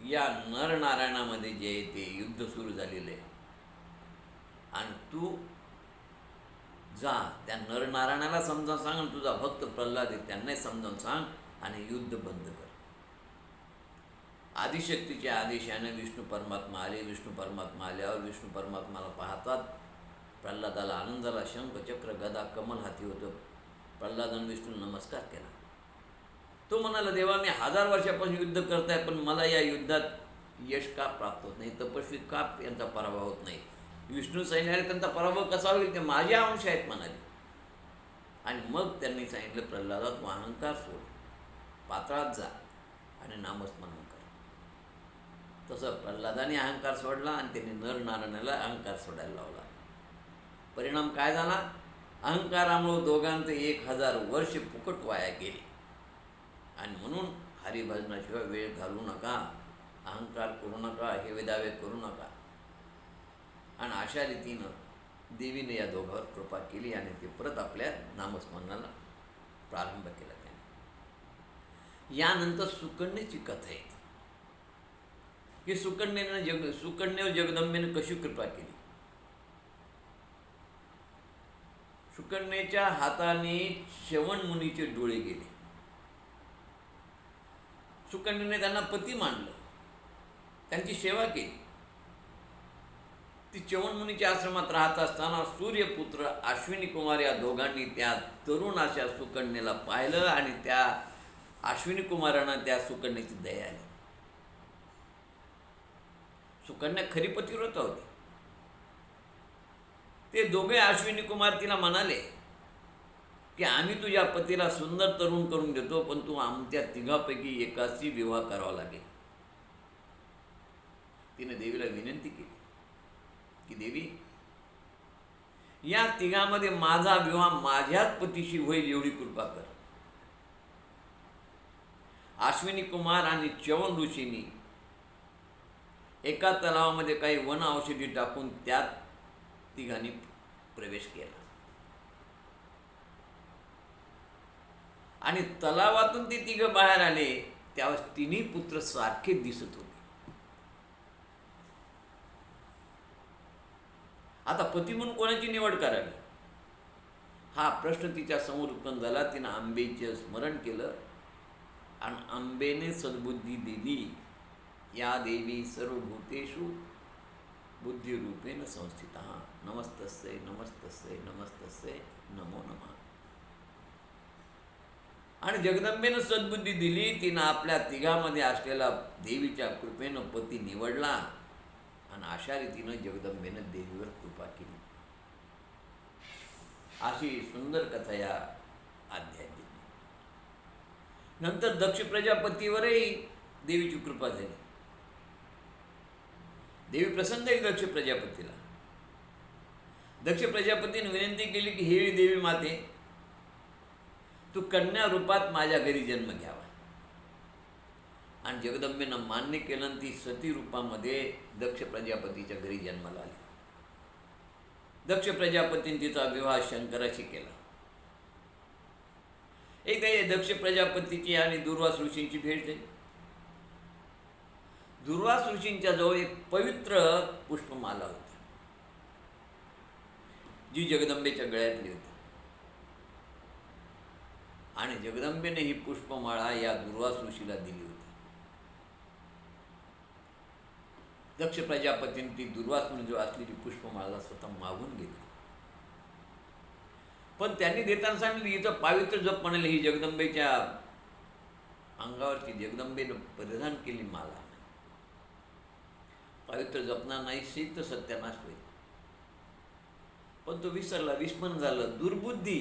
या नरनारायणामध्ये जे ते युद्ध सुरू झालेलं आहे, आणि तू जा त्या नरनारायणाला समजावून सांग, आणि तुझा भक्त प्रल्हाद आहे त्यांनाही समजावून सांग, आणि युद्ध बंद कर. आदिशक्तीच्या आदेशाने विष्णू परमात्मा आले. विष्णू परमात्मा आल्यावर विष्णू परमात्माला पाहतात प्रल्हादाला आनंद झाला. शंख चक्र गदा कमल हाती होतं. प्रल्हादानं विष्णू नमस्कार केला. तो म्हणाला, देवा मी 1000 वर्षापासून युद्ध करताय, पण मला या युद्धात यश का प्राप्त होत नाही? तपस्वी का यांचा पराभव होत नाही? विष्णू सैन्याने त्यांचा पराभव कसा होईल? ते माझे अंश आहेत म्हणाले. आणि मग त्यांनी सांगितलं, प्रल्हादा तू अहंकार सोड, पाताळात जा आणि नामस्मरण कर. तसं प्रल्हादाने अहंकार सोडला, आणि त्यांनी नरनारायणाला अहंकार सोडायला लावला. परिणाम काय झाला? अहंकारामुळे दोघांचं 1000 वर्ष फुकट वाया गेले. आणि म्हणून हरिभजनाशिवाय वेळ घालवू नका, अहंकार करू नका, हे दावे करू नका. आणि अशा रीतीनं देवीने या दोघांवर कृपा केली, आणि ते परत आपल्या नामस्मरणाला प्रारंभ केला त्याने. यानंतर सुकन्येची कथा येते. की सुकन्येवर जगदंबेनं कशी कृपा केली. सुकन्येच्या हाताने च्यवन मुनीचे डोळे गेले. सुकन्येने त्यांना पती मानलं, त्यांची सेवा केली. ती च्यवन मुनीच्या आश्रमात राहत असताना सूर्यपुत्र अश्विनी कुमार या दोघांनी त्या तरुण अशा सुकन्येला पाहिलं आणि त्या अश्विनी कुमारांना त्या सुकन्येची दया आली. सुकन्या खरी पतिव्रता होती. ते दोघे अश्विनी कुमार तिला म्हणाले की आम्ही तुझ्या पतीला सुंदर तरुण करून देतो, पण तू आमच्या तिघापैकी एकाशी विवाह करावा लागेल. तिने देवीला विनंती केली की देवी, या तिघामध्ये माझा विवाह माझ्याच पतीशी होईल एवढी कृपा कर. अश्विनी कुमार आणि च्यवन ऋषींनी एका तलावामध्ये काही वन औषधी टाकून त्यात तिघांनी प्रवेश केला आणि तलावातून ते तिघं बाहेर आले. त्यावेळेस तिन्ही पुत्र सारखे दिसत होते. आता पती म्हणून कोणाची निवड करावी हा प्रश्न तिच्या समोर उत्पन्न झाला. तिनं आंबेचे स्मरण केलं आणि आंबेने सद्बुद्धी दिली. या देवी सर्वभूतेषु बुद्धिरूपेण संस्थिता नमस्तस्यै नमस्तस्यै नमस्तस्यै नमो नमः. आणि जगदंबेनं सद्बुद्धी दिली. तिनं आपल्या तिघामध्ये असलेला देवीच्या कृपेनं पती निवडला आणि अशा रीतीनं जगदंबेनं देवीवर कृपा केली. अशी सुंदर कथा या अध्यायात दिली. नंतर दक्ष प्रजापतीवरही देवीची कृपा झाली. देवी प्रसन्न आहे दक्ष प्रजापतीला. दक्ष प्रजापतीने विनंती केली की हे देवी माते, तू कन्या रूपात माझ्या घरी जन्म घ्यावा. आणि जगदंबेनं मान्य केलं आणि ती सती रूपामध्ये दक्ष प्रजापतीच्या घरी जन्माला आली. दक्ष प्रजापतीने तिचा विवाह शंकराशी केला. एकदा दक्ष प्रजापतीची आणि दुर्वास ऋषींची भेट झाली. दुर्वास ऋषींच्या जवळ एक पवित्र पुष्पमाला होती, जी जगदंबेच्या गळ्यातली होती. आणि जगदंबेने ही पुष्पमाळा या दुर्वास ऋषीला दिली होती. दक्ष प्रजापतीने ती दुर्वास मुनी जो असलेली पुष्पमाळा स्वतः मागून घेतली. पण त्यांनी देताना सांगितलं हिचं पावित्र्य जप म्हणाले. ही जगदंबेच्या अंगावरची जगदंबेनं परिधान केली माला. पवित्र जपणार नाही तर सत्यानाश होईल. पण तो विसरला, विस्मरण झालं. दुर्बुद्धी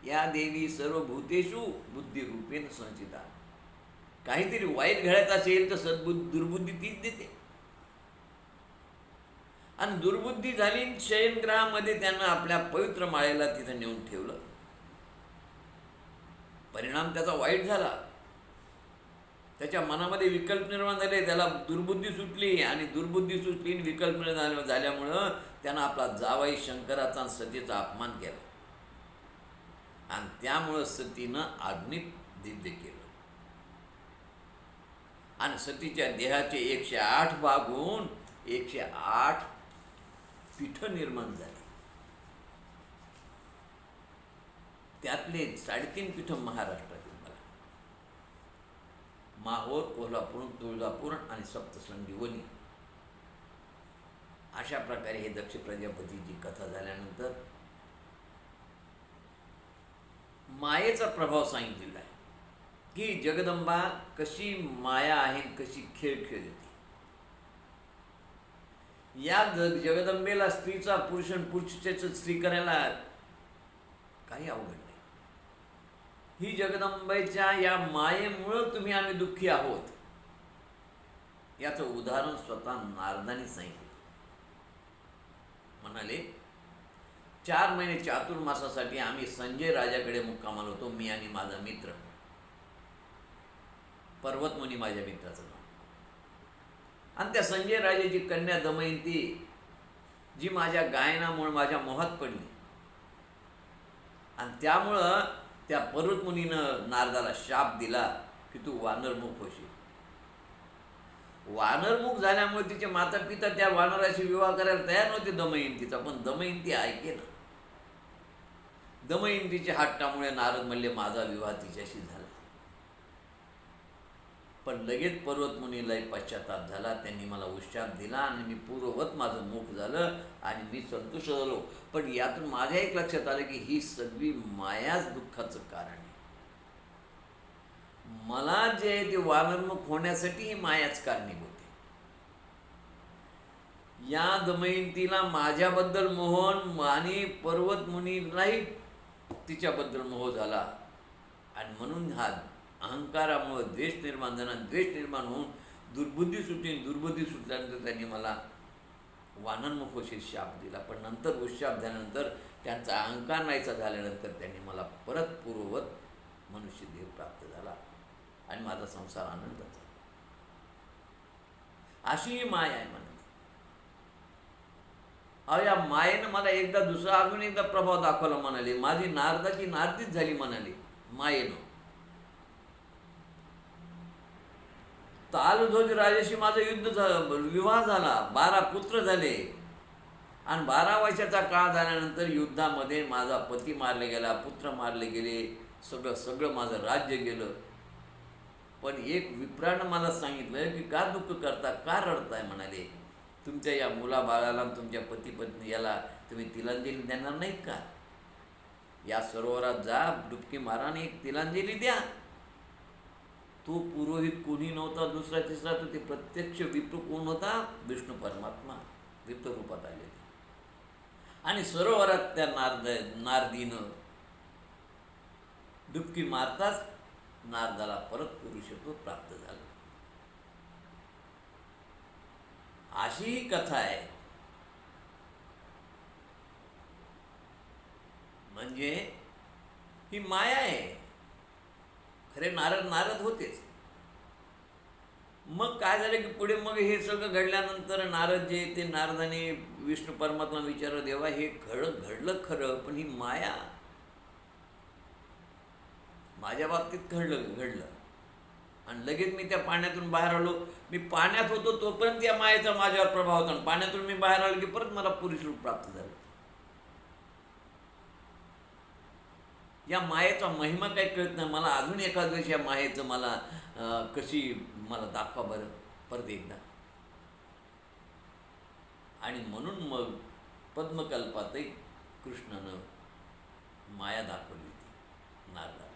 या देवी सर्वभूतेषु बुद्धिरूपेण संचिता. काहीतरी वाईट घडत असेल तर दुर्बुद्धी तीच देते. आणि दुर्बुद्धी झाली. शयनग्रहामध्ये त्यानं आपल्या पवित्र माळेला तिथं नेऊन ठेवलं. परिणाम त्याचा वाईट झाला. त्याच्या मनामध्ये विकल्प निर्माण झाले. त्याला दुर्बुद्धी सुटली आणि दुर्बुद्धी सुटली आणि विकल्प निर्माण झाल्यामुळं त्यानं आपला जावाई शंकराचा आणि सतीचा अपमान केला. आणि त्यामुळं सतीनं अग्नीत दिव्य केलं आणि सतीच्या देहाचे 108 भाग होऊन 108 पीठं निर्माण झाली. त्यातले 3.5 पीठं महाराष्ट्रातील माहोर, कोल्हापूर, तुळजापूर आणि सप्तशृंगी. अशा प्रकारे हे दक्ष प्रजापतीची कथा झाल्यानंतर मायेचा प्रभाव सांगितलेला आहे की जगदंबा कशी माया आहे, कशी खेळ खेळते. या जगदंबेला स्त्रीचा पुरुष आणि पुरुषाचं स्त्री करायला काही अवघड नाही. ही जगदंबेच्या या मायेमुळं तुम्ही आम्ही दुःखी आहोत याचं उदाहरण स्वतः नारदांनी सांगितलं. म्हणाले 4 महिने चातुर्मासासाठी आम्ही संजय राजाकडे मुक्कामाला होतो. मी आणि माझा मित्र पर्वतमुनी, माझ्या मित्राचं नाव. आणि त्या संजय राजाची कन्या दमयंती, जी माझ्या गायनामुळे माझ्या मोहात पडली आणि त्यामुळं त्या पर्वतमुनीनं नारदाला शाप दिला की तू वानरमुख होशील. वानरमुख झाल्यामुळे तिचे माता पिता त्या वानराशी विवाह करायला तयार नव्हते दमयंतीचा, पण दमयंती ऐके ना. दमयंतीच्या हट्टामुळे नारद म्हणले माझा विवाह तिच्याशी झाला. पण लगेच पर्वतमुनीला पश्चाताप झाला. त्यांनी मला उशाप दिला आणि मी पूर्ववत माझं मुख झालं आणि मी संतुष्ट झालो. पण यातून माझ्या एक लक्षात आलं की ही सगळी मायाच दुःखाचं कारण आहे. मला जे आहे ते वानरमुख होण्यासाठी ही मायाच कारणीभूत आहे. या दमयंतीला माझ्याबद्दल मोहन आणि पर्वतमुनीलाही तिच्याबद्दल मोह झाला आणि म्हणून हा अहंकारामुळं द्वेष निर्माण झाला. द्वेष निर्माण होऊन दुर्बुद्धी सुटली. दुर्बुद्धी सुटल्यानंतर त्यांनी मला वानरमुख अशी शाप दिला. पण नंतर उशाप झाल्यानंतर त्यांचा अहंकार नाहीसा झाल्यानंतर त्यांनी मला परत पूर्ववत मनुष्य देह प्राप्त झाला आणि माझा संसार आनंदाचा झाला. अशी ही माया आहे म्हणाली. या मायेनं मला एकदा दुसरा अजून एकदा प्रभाव दाखवला म्हणाले. माझी नारदाची नारदीच झाली म्हणाली मायेनं. तालध्वज राजाशी माझं युद्ध झालं, विवाह झाला, 12 पुत्र झाले आणि 12 वर्षाचा काळ झाल्यानंतर युद्धामध्ये माझा पती मारले गेला, पुत्र मारले गेले, सगळं माझं राज्य गेलं. पण एक विप्रानं मला सांगितलं की का दुःख करता, का रडताय म्हणाले. तुमच्या या मुलाबाळाला तुमच्या पती पत्नी याला तुम्ही तिलांजली देणार नाहीत का? या सरोवरात जा, डुबकी मारा आणि एक तिलांजली द्या. तो पुरोहित कोणी नव्हता दुसरा तिसरा, तर ते प्रत्यक्ष विप्र कोण होता? विष्णू परमात्मा विप्र रूपात आले आणि सरोवरात त्या नारदीनं डुबकी मारताच नारदाला परत पुरुषत्व प्राप्त झालं. अशी ही कथा आहे. म्हणजे ही माया आहे. खरे नारद होतेच. मग काय झालं की पुढे मग हे सगळं घडल्यानंतर नारद जे ते नारदाने विष्णू परमात्मा विचारलं, देवा हे घडलं खरं, पण ही माया माझ्या बाबतीत घडलं आणि लगेच मी त्या पाण्यातून बाहेर आलो. मी पाण्यात होतो तोपर्यंत या मायेचा माझ्यावर प्रभाव होता आणि पाण्यातून मी बाहेर आलो की परत मला पुरुष रूप प्राप्त झालं. या मायेचा महिमा काही कळत नाही मला. अजून एखाद दिवशी या मायेचं मला कशी मला दाखवा बरं परत एकदा. आणि म्हणून मग पद्मकल्पातही कृष्णानं माया दाखवली होती नारदाला.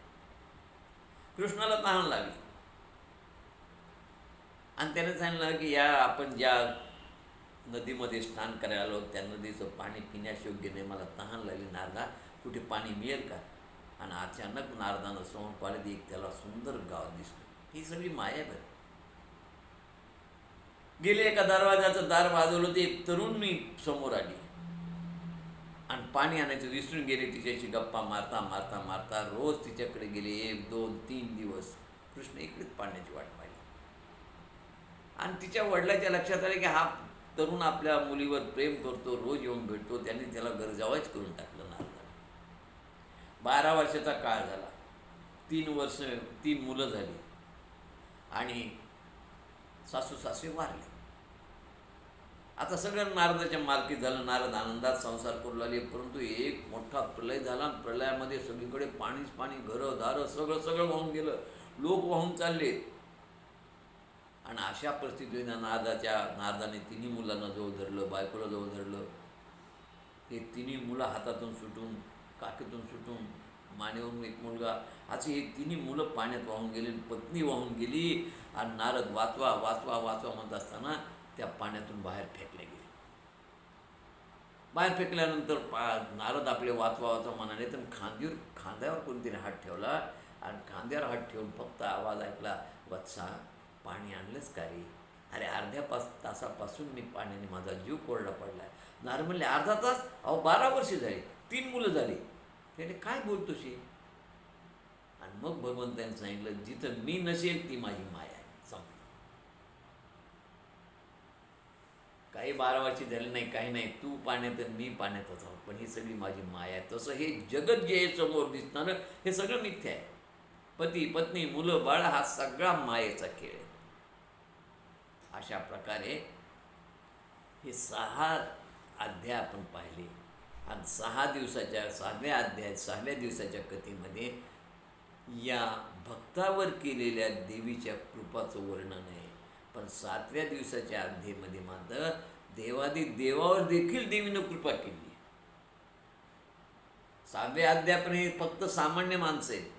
कृष्णाला तहान लागली आणि त्याने सांगितलं की या आपण ज्या नदीमध्ये स्नान करायला आलो त्या नदीचं पाणी पिण्यास योग्य नाही, मला तहान लागली नारदा, कुठे पाणी मिळेल का? आणि अचानक नारदानं समोर पाहिलं एक त्याला सुंदर गाव दिसलं. ही सगळी माया बरं. गेले एका दरवाजाचं दार वाजवलं, ते एक तरुणी समोर आली आणि पाणी आणायचं विसरून गेले. तिच्याशी गप्पा मारता मारता मारता रोज तिच्याकडे गेले. 1, 2, 3 दिवस कृष्ण इकडेच पाण्याची वाट पाहिली आणि तिच्या वडिलाच्या लक्षात आले की हा तरुण आपल्या मुलीवर प्रेम करतो, रोज येऊन भेटतो. त्यांनी त्याला गरजावायच करून टाकलं नारदाला. 12 वर्षाचा काळ झाला. 3 मुलं झाली आणि सासू सासरे वारले. आता सगळं नारदाच्या मालकीत झालं. नारद आनंदात संसार करू लागले. परंतु एक मोठा प्रलय झाला. प्रलयामध्ये सगळीकडे पाणीच पाणी, घरं दारं सगळं वाहून गेलं. लोक वाहून चालले आणि अशा परिस्थितीने नारदाने 3 मुलांना जवळ धरलं, बायकोला जवळ धरलं. हे 3 मुलं हातातून सुटून, काकीतून सुटून, मानेवरून एक मुलगा, असे हे 3 मुलं पाण्यात वाहून गेली. पत्नी वाहून गेली आणि नारद वाचवा वाचवा वाचवा म्हणत असताना त्या पाण्यातून बाहेर फेकले गेले. बाहेर फेकल्यानंतर नारद आपले वाचवा वाचवा म्हणाले, तर खांद्यावर कोणतरी हात ठेवला आणि खांद्यावर हात ठेवून फक्त आवाज ऐकला, वत्सा पाणी आणलंच का रे? अरे अर्ध्या तासापासून मी पाण्याने माझा जीव कोरडा पडला आहे. नारद म्हणले, अर्धा तास? अहो 12 वर्षे झाली, 3 मुलं झाली. त्याने काय बोलतोशी? आणि मग भगवंतांनी सांगितलं, जिथं मी नसेल ती माझी माया आहे. संपलं. काही 12 वर्षी झाले नाही, काही नाही, तू पाण्यात मी पाण्यातच आहोत, पण ही सगळी माझी माया आहे. तसं हे जगत जे समोर दिसणारं हे सगळं मिथ्या आहे. पती पत्नी मुलं बाळ हा सगळा मायेचा खेळ आहे. अशा प्रकारे हे 6 अध्याय आपण पाहिले आणि 6व्या दिवसाच्या कथेमध्ये या भक्तावर केलेल्या देवीच्या कृपाचं वर्णन आहे. पण 7व्या दिवसाच्या अध्यायामध्ये मात्र देवादी देवावर देखील देवीनं कृपा केली. 6व्या अध्यायापर्यंत हे फक्त सामान्य माणसं आहेत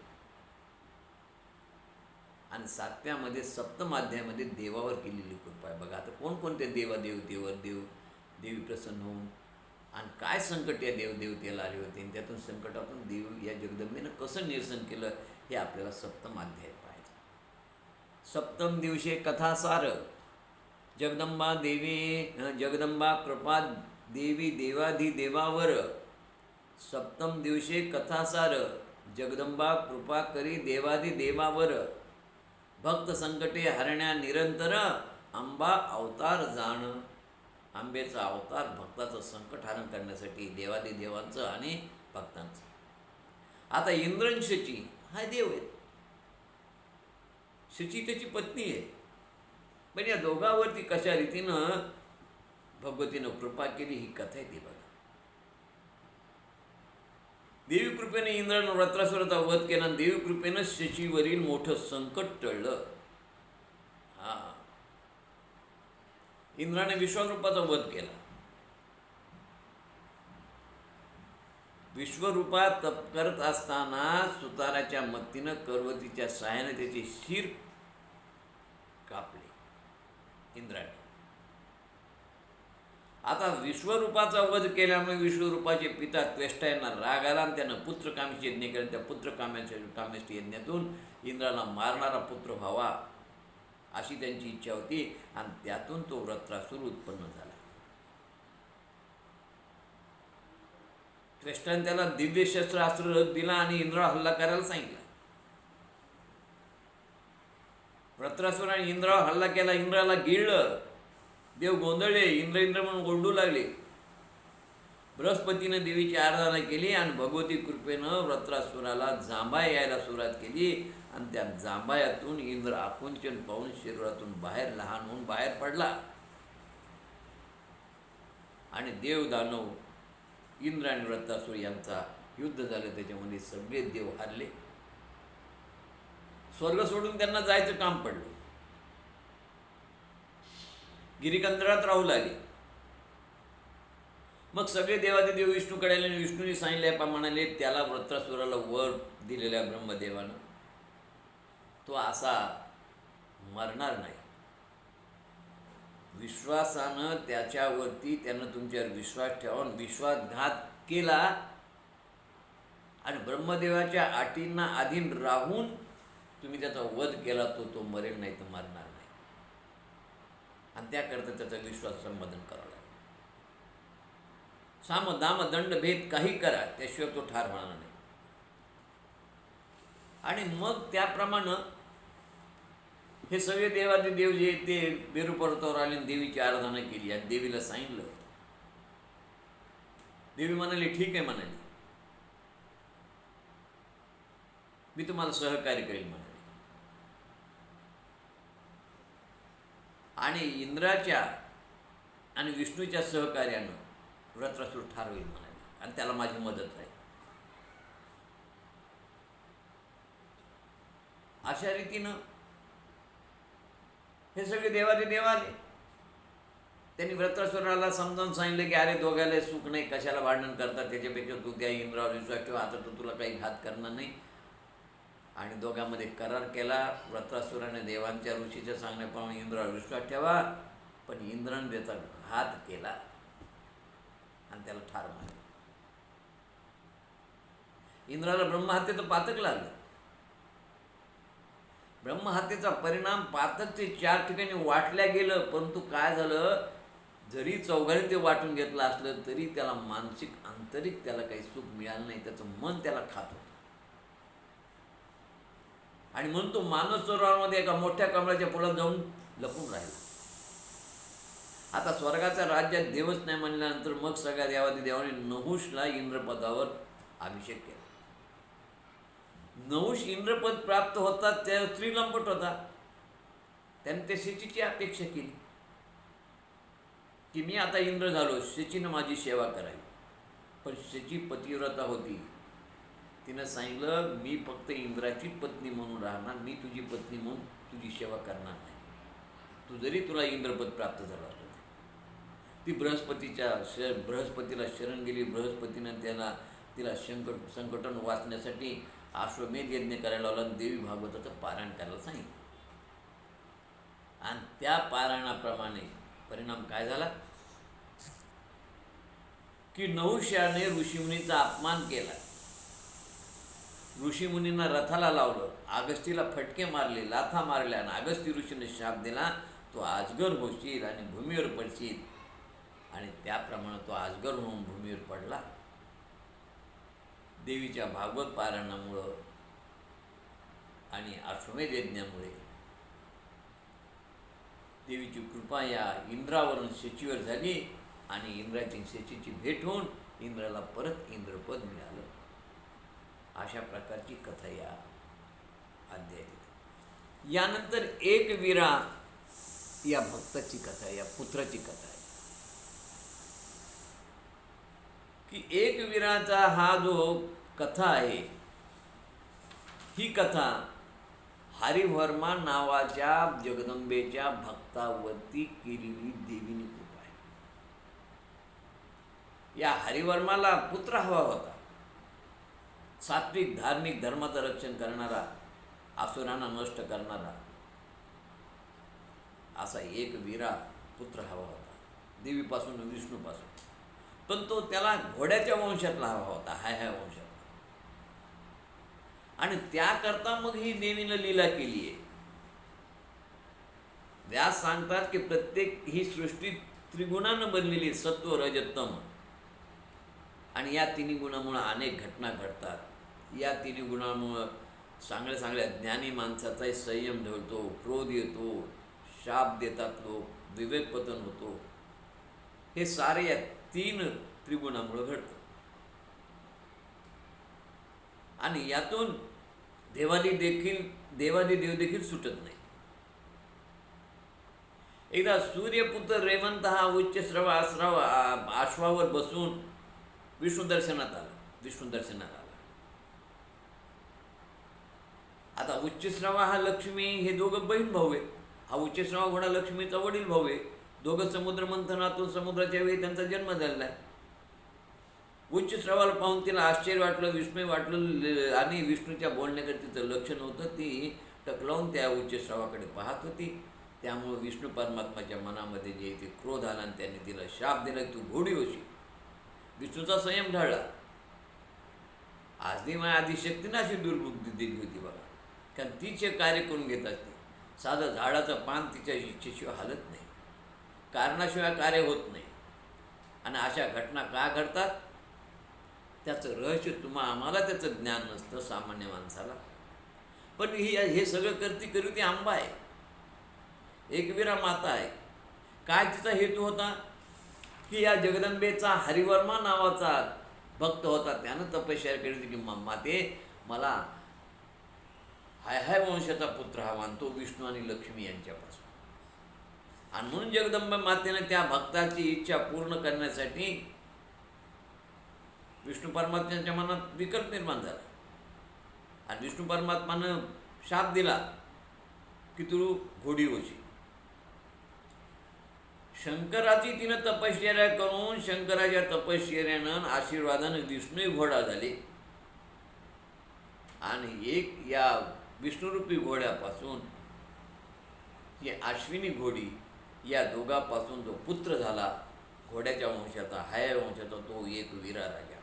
आणि 7व्यामध्ये 7म अध्यायामध्ये देवावर केलेली कृपा आहे. बघा आता कोणकोणते देवादेवतेवर देवी प्रसन्न होऊन आणि काय संकट या देवदेवतेला आले होते आणि त्यातून संकटातून देव या जगदंबेनं कसं निरसन केलं हे आपल्याला 7म अध्यायात पाहायचं. 7म दिवशी कथासार जगदंबा कृपा देवी देवाधिदेवावर. 7म दिवशी कथासार जगदंबा कृपा करी देवाधिदेवावर. भक्त संकटे हरण्या निरंतर अंबा अवतार जाण. आंबेचा अवतार भक्ताचं संकट हरण करण्यासाठी देवादिदेवांचं आणि भक्तांचं. आता इंद्र आणि शची हा देव आहेत, शची त्याची पत्नी आहे. पण या दोघांवरती कशा रीतीनं भगवतीनं कृपा केली ही कथा आहे ती बघा. देवी कृपेने इंद्रानं वृत्रासुराचा वध केला आणि देवी कृपेनं शचीवरील मोठं संकट टळलं. इंद्राने विश्वरूपाचा वध केला. विश्वरूपा तप करत असताना सुताराच्या मत्तीनं करवतीच्या सहाय्याने त्याचे शिर कापले इंद्राने. आता विश्वरूपाचा वध केल्यामुळे विश्वरूपाचे पिता त्वेष्टा यांना राग आला आणि त्यानं पुत्रकामेची यज्ञ केला. त्या पुत्रकामेच्या यज्ञातून इंद्राला मारणारा पुत्र व्हावा अशी त्यांची इच्छा होती आणि त्यातून तो वृत्रासुर उत्पन्न झाला. त्वेष्टाने त्याला दिव्य शस्त्रास्त्र दिला आणि इंद्रावर हल्ला करायला सांगितला. वृत्रासुराने इंद्रावर हल्ला केला. इंद्राला गिळलं. देव गोंधळले. इंद्र म्हणून ओरडू लागले. बृहस्पतीनं देवीची आराधना केली आणि भगवती कृपेनं वृत्रासुराला जांभया यायला सुरुवात केली आणि त्या जांभयातून इंद्र आकुंचन पाहून शरीरातून बाहेर लहान होऊन बाहेर पडला आणि देव दानव इंद्र आणि वृत्रासुर यांचा युद्ध झालं. त्याच्यामध्ये सगळे देव हारले. स्वर्ग सोडून त्यांना जायचं काम पडलं. गिरिकंदरात राहू लागले. मग सगळे देवादिदेव विष्णूकडे आले आणि विष्णूने सांगितल्याप्रमाणे त्याला वृत्रासुराला वर दिलेल्या ब्रह्मदेवानं तो असा मरणार नाही. विश्वासानं त्याच्यावरती त्यानं तुमच्यावर विश्वास ठेवून विश्वासघात केला आणि ब्रह्मदेवाच्या अटींना अधीन राहून तुम्ही त्याचा वध केला तो मरेल नाही तर मरणार नाही. आणि त्याकरता त्याचा विश्वास संपादन करावा लागेल. साम दाम दंड भेद काही करा त्याशिवाय तो ठार होणार नाही. आणि मग त्याप्रमाणे हे सगळे देवादिदेव जे ते बेरू पर्वतावर आले देवीची आराधना केली आणि देवीला सांगितलं. देवी म्हणाली ठीक आहे म्हणाली, मी तुम्हाला सहकार्य करेल म्हणाले. आणि इंद्राच्या आणि विष्णूच्या सहकार्यानं वृत्रासुर ठार होईल म्हणाले आणि त्याला माझी मदत राहील. अशा रीतीनं हे सगळे देवादिदेव आले. त्यांनी वृत्रासुराला समजावून सांगितलं की अरे दोघायला सुख नाही, कशाला भांडण करतात, त्याच्यापेक्षा तू त्या इंद्रावर विश्वास ठेवा, आता तो तुला काही घात करणार नाही. आणि दोघांमध्ये करार केला. वृत्रासुराने देवांच्या ऋषीच्या सांगण्याप्रमाणे इंद्रावर विश्वास ठेवा, पण इंद्राने त्याचा घात केला आणि त्याला ठार मारले. इंद्राला ब्रह्महत्येचं पातक लागलं. ब्रह्महत्येचा परिणाम पातक ते 4 ठिकाणी वाटल्या गेलं. परंतु काय झालं, जरी चौघांनी ते वाटून घेतलं असलं तरी त्याला मानसिक आंतरिक त्याला काही सुख मिळालं नाही. त्याचं मन त्याला खात होतं आणि म्हणून तो मानस सरोवरामध्ये एका मोठ्या कमळाच्या फुलात जाऊन लपून राहिला. आता स्वर्गाच्या राज्यात देवच नाही म्हणल्यानंतर मग सगळ्या देवादिदेवाने नहुषला इंद्रपदावर अभिषेक केला. नहुष इंद्रपद प्राप्त होतात त्या स्त्रीलंपट होता. त्याने त्या शचीची अपेक्षा केली. की मी आता इंद्र झालो, शचीनं माझी सेवा करावी. पण शची पतिव्रता होती. तिनं सांगितलं, मी फक्त इंद्राचीच पत्नी म्हणून राहणार, मी तुझी पत्नी म्हणून तुझी सेवा करणार नाही. तू जरी तुला इंद्रपद प्राप्त झाला असतो. ती बृहस्पतीला शरण गेली. बृहस्पतीनं तिला संकटन वाचण्यासाठी अश्वमेध यज्ञ करायला लावला आणि देवी भागवताचं पारायण करायला सांगितलं. आणि त्या पारायणाप्रमाणे परिणाम काय झाला की नहुष्याने ऋषीमुनीचा अपमान केला. ऋषीमुनींना रथाला लावलं, अगस्तीला फटके मारले, लाथा मारल्या आणि अगस्ती ऋषीने शाप दिला, तो अजगर होशील आणि भूमीवर पडशील. आणि त्याप्रमाणे तो अजगर होऊन भूमीवर पडला. देवीच्या भागवत पारायणामुळं आणि अश्वमेध यज्ञामुळे देवीची कृपा या इंद्रावरून शचीवर झाली आणि इंद्राची शचीची भेट होऊन इंद्राला परत इंद्रपद मिळालं. अशा प्रकारची कथा या अध्यायात. यानंतर एक वीरा या भक्ताची कथा, या पुत्राची कथा आहे की एक वीराचा हा जो कथा आहे, ही कथा हरिवर्मा नावाच्या जगदंबेच्या भक्तावरती केलेली देवीनी कृपा आहे. या हरिवर्माला पुत्र हवा होता. सात्विक धार्मिक धर्माचं रक्षण करणारा, असुरांना नष्ट करणारा असा एक वीरा पुत्र हवा होता, देवीपासून विष्णूपासून. पण तो त्याला घोड्याच्या वंशातला हवा होता, ह्या वंशातला. आणि त्याकरता मग ही देवीनं लीला केली आहे. व्यास सांगतात की प्रत्येक ही सृष्टी त्रिगुणानं बनलेली, सत्व रज तम. आणि या तिन्ही गुणामुळं अनेक घटना घडतात. या तिन्ही गुणामुळं चांगल्या ज्ञानी माणसाचाही संयम ढळतो, क्रोध येतो, शाप देतात लोक, विवेकपतन होतो. हे सारे या तीन त्रिगुणामुळं घडतं. आणि यातून देवादी देव देखील सुटत नाही. एकदा सूर्यपुत्र रेवंत हा उच्चश्रव अश्वावर बसून विष्णू दर्शनात आला. आता उच्चश्रवा हा लक्ष्मी, हे दोघं बहीण भाऊ आहे. हा उच्चश्रवा घोडा लक्ष्मीचा वडील भाऊ आहे. दोघं समुद्र मंथनातून समुद्राच्या वेळी त्यांचा जन्म झालेला आहे. उच्चश्रवाला पाहून तिला आश्चर्य वाटलं, विस्मय वाटलं आणि विष्णूच्या बोलण्याकडे तिचं लक्ष नव्हतं. ती टकलावून त्या उच्चश्रवाकडे पाहत होती. त्यामुळं विष्णू परमात्माच्या मनामध्ये जे ते क्रोध आला आणि त्याने तिला शाप दिला, तू घोडी होशी. विष्णूचा संयम ढळला. आधी माझ्या आदिशक्तीनं अशी दुर्बुद्धी दिली होती बघा, कारण तिचे कार्य करून घेत असते. साधं झाडाचं पान तिच्या इच्छेशिवाय हालत नाही, कारणाशिवाय कार्य होत नाही. आणि अशा घटना का घडतात त्याचं रहस्य आम्हाला त्याचं ज्ञान नसतं सामान्य माणसाला. पण हे सगळं करू ती अंबा आहे, एकवीरा माता आहे. काय तिचा हेतू होता की या जगदंबेचा हरिवर्मा नावाचा भक्त होता, त्यानं तपश्चर्या केली होती की माते मला हाय वंशाचा पुत्र हवा, आणि तो विष्णू आणि लक्ष्मी यांच्यापासून. आणि म्हणून जगदंबा मातेनं त्या भक्ताची इच्छा पूर्ण करण्यासाठी विष्णू परमात्म्याच्या मनात विकल्प निर्माण झाला आणि विष्णू परमात्मानं शाप दिला की तू घोडी होशी. शंकराची तिनं तपश्चर्या करून शंकराच्या तपश्चर्यानं आशीर्वादानं विष्णू घोडा झाले. आणि एक या विष्णुरूपी घोड्यापासून ही अश्विनी घोडी, या दोघापासून जो पुत्र झाला घोड्याच्या वंशाचा, हाय वंशाचा, तो एक वीरा राजा.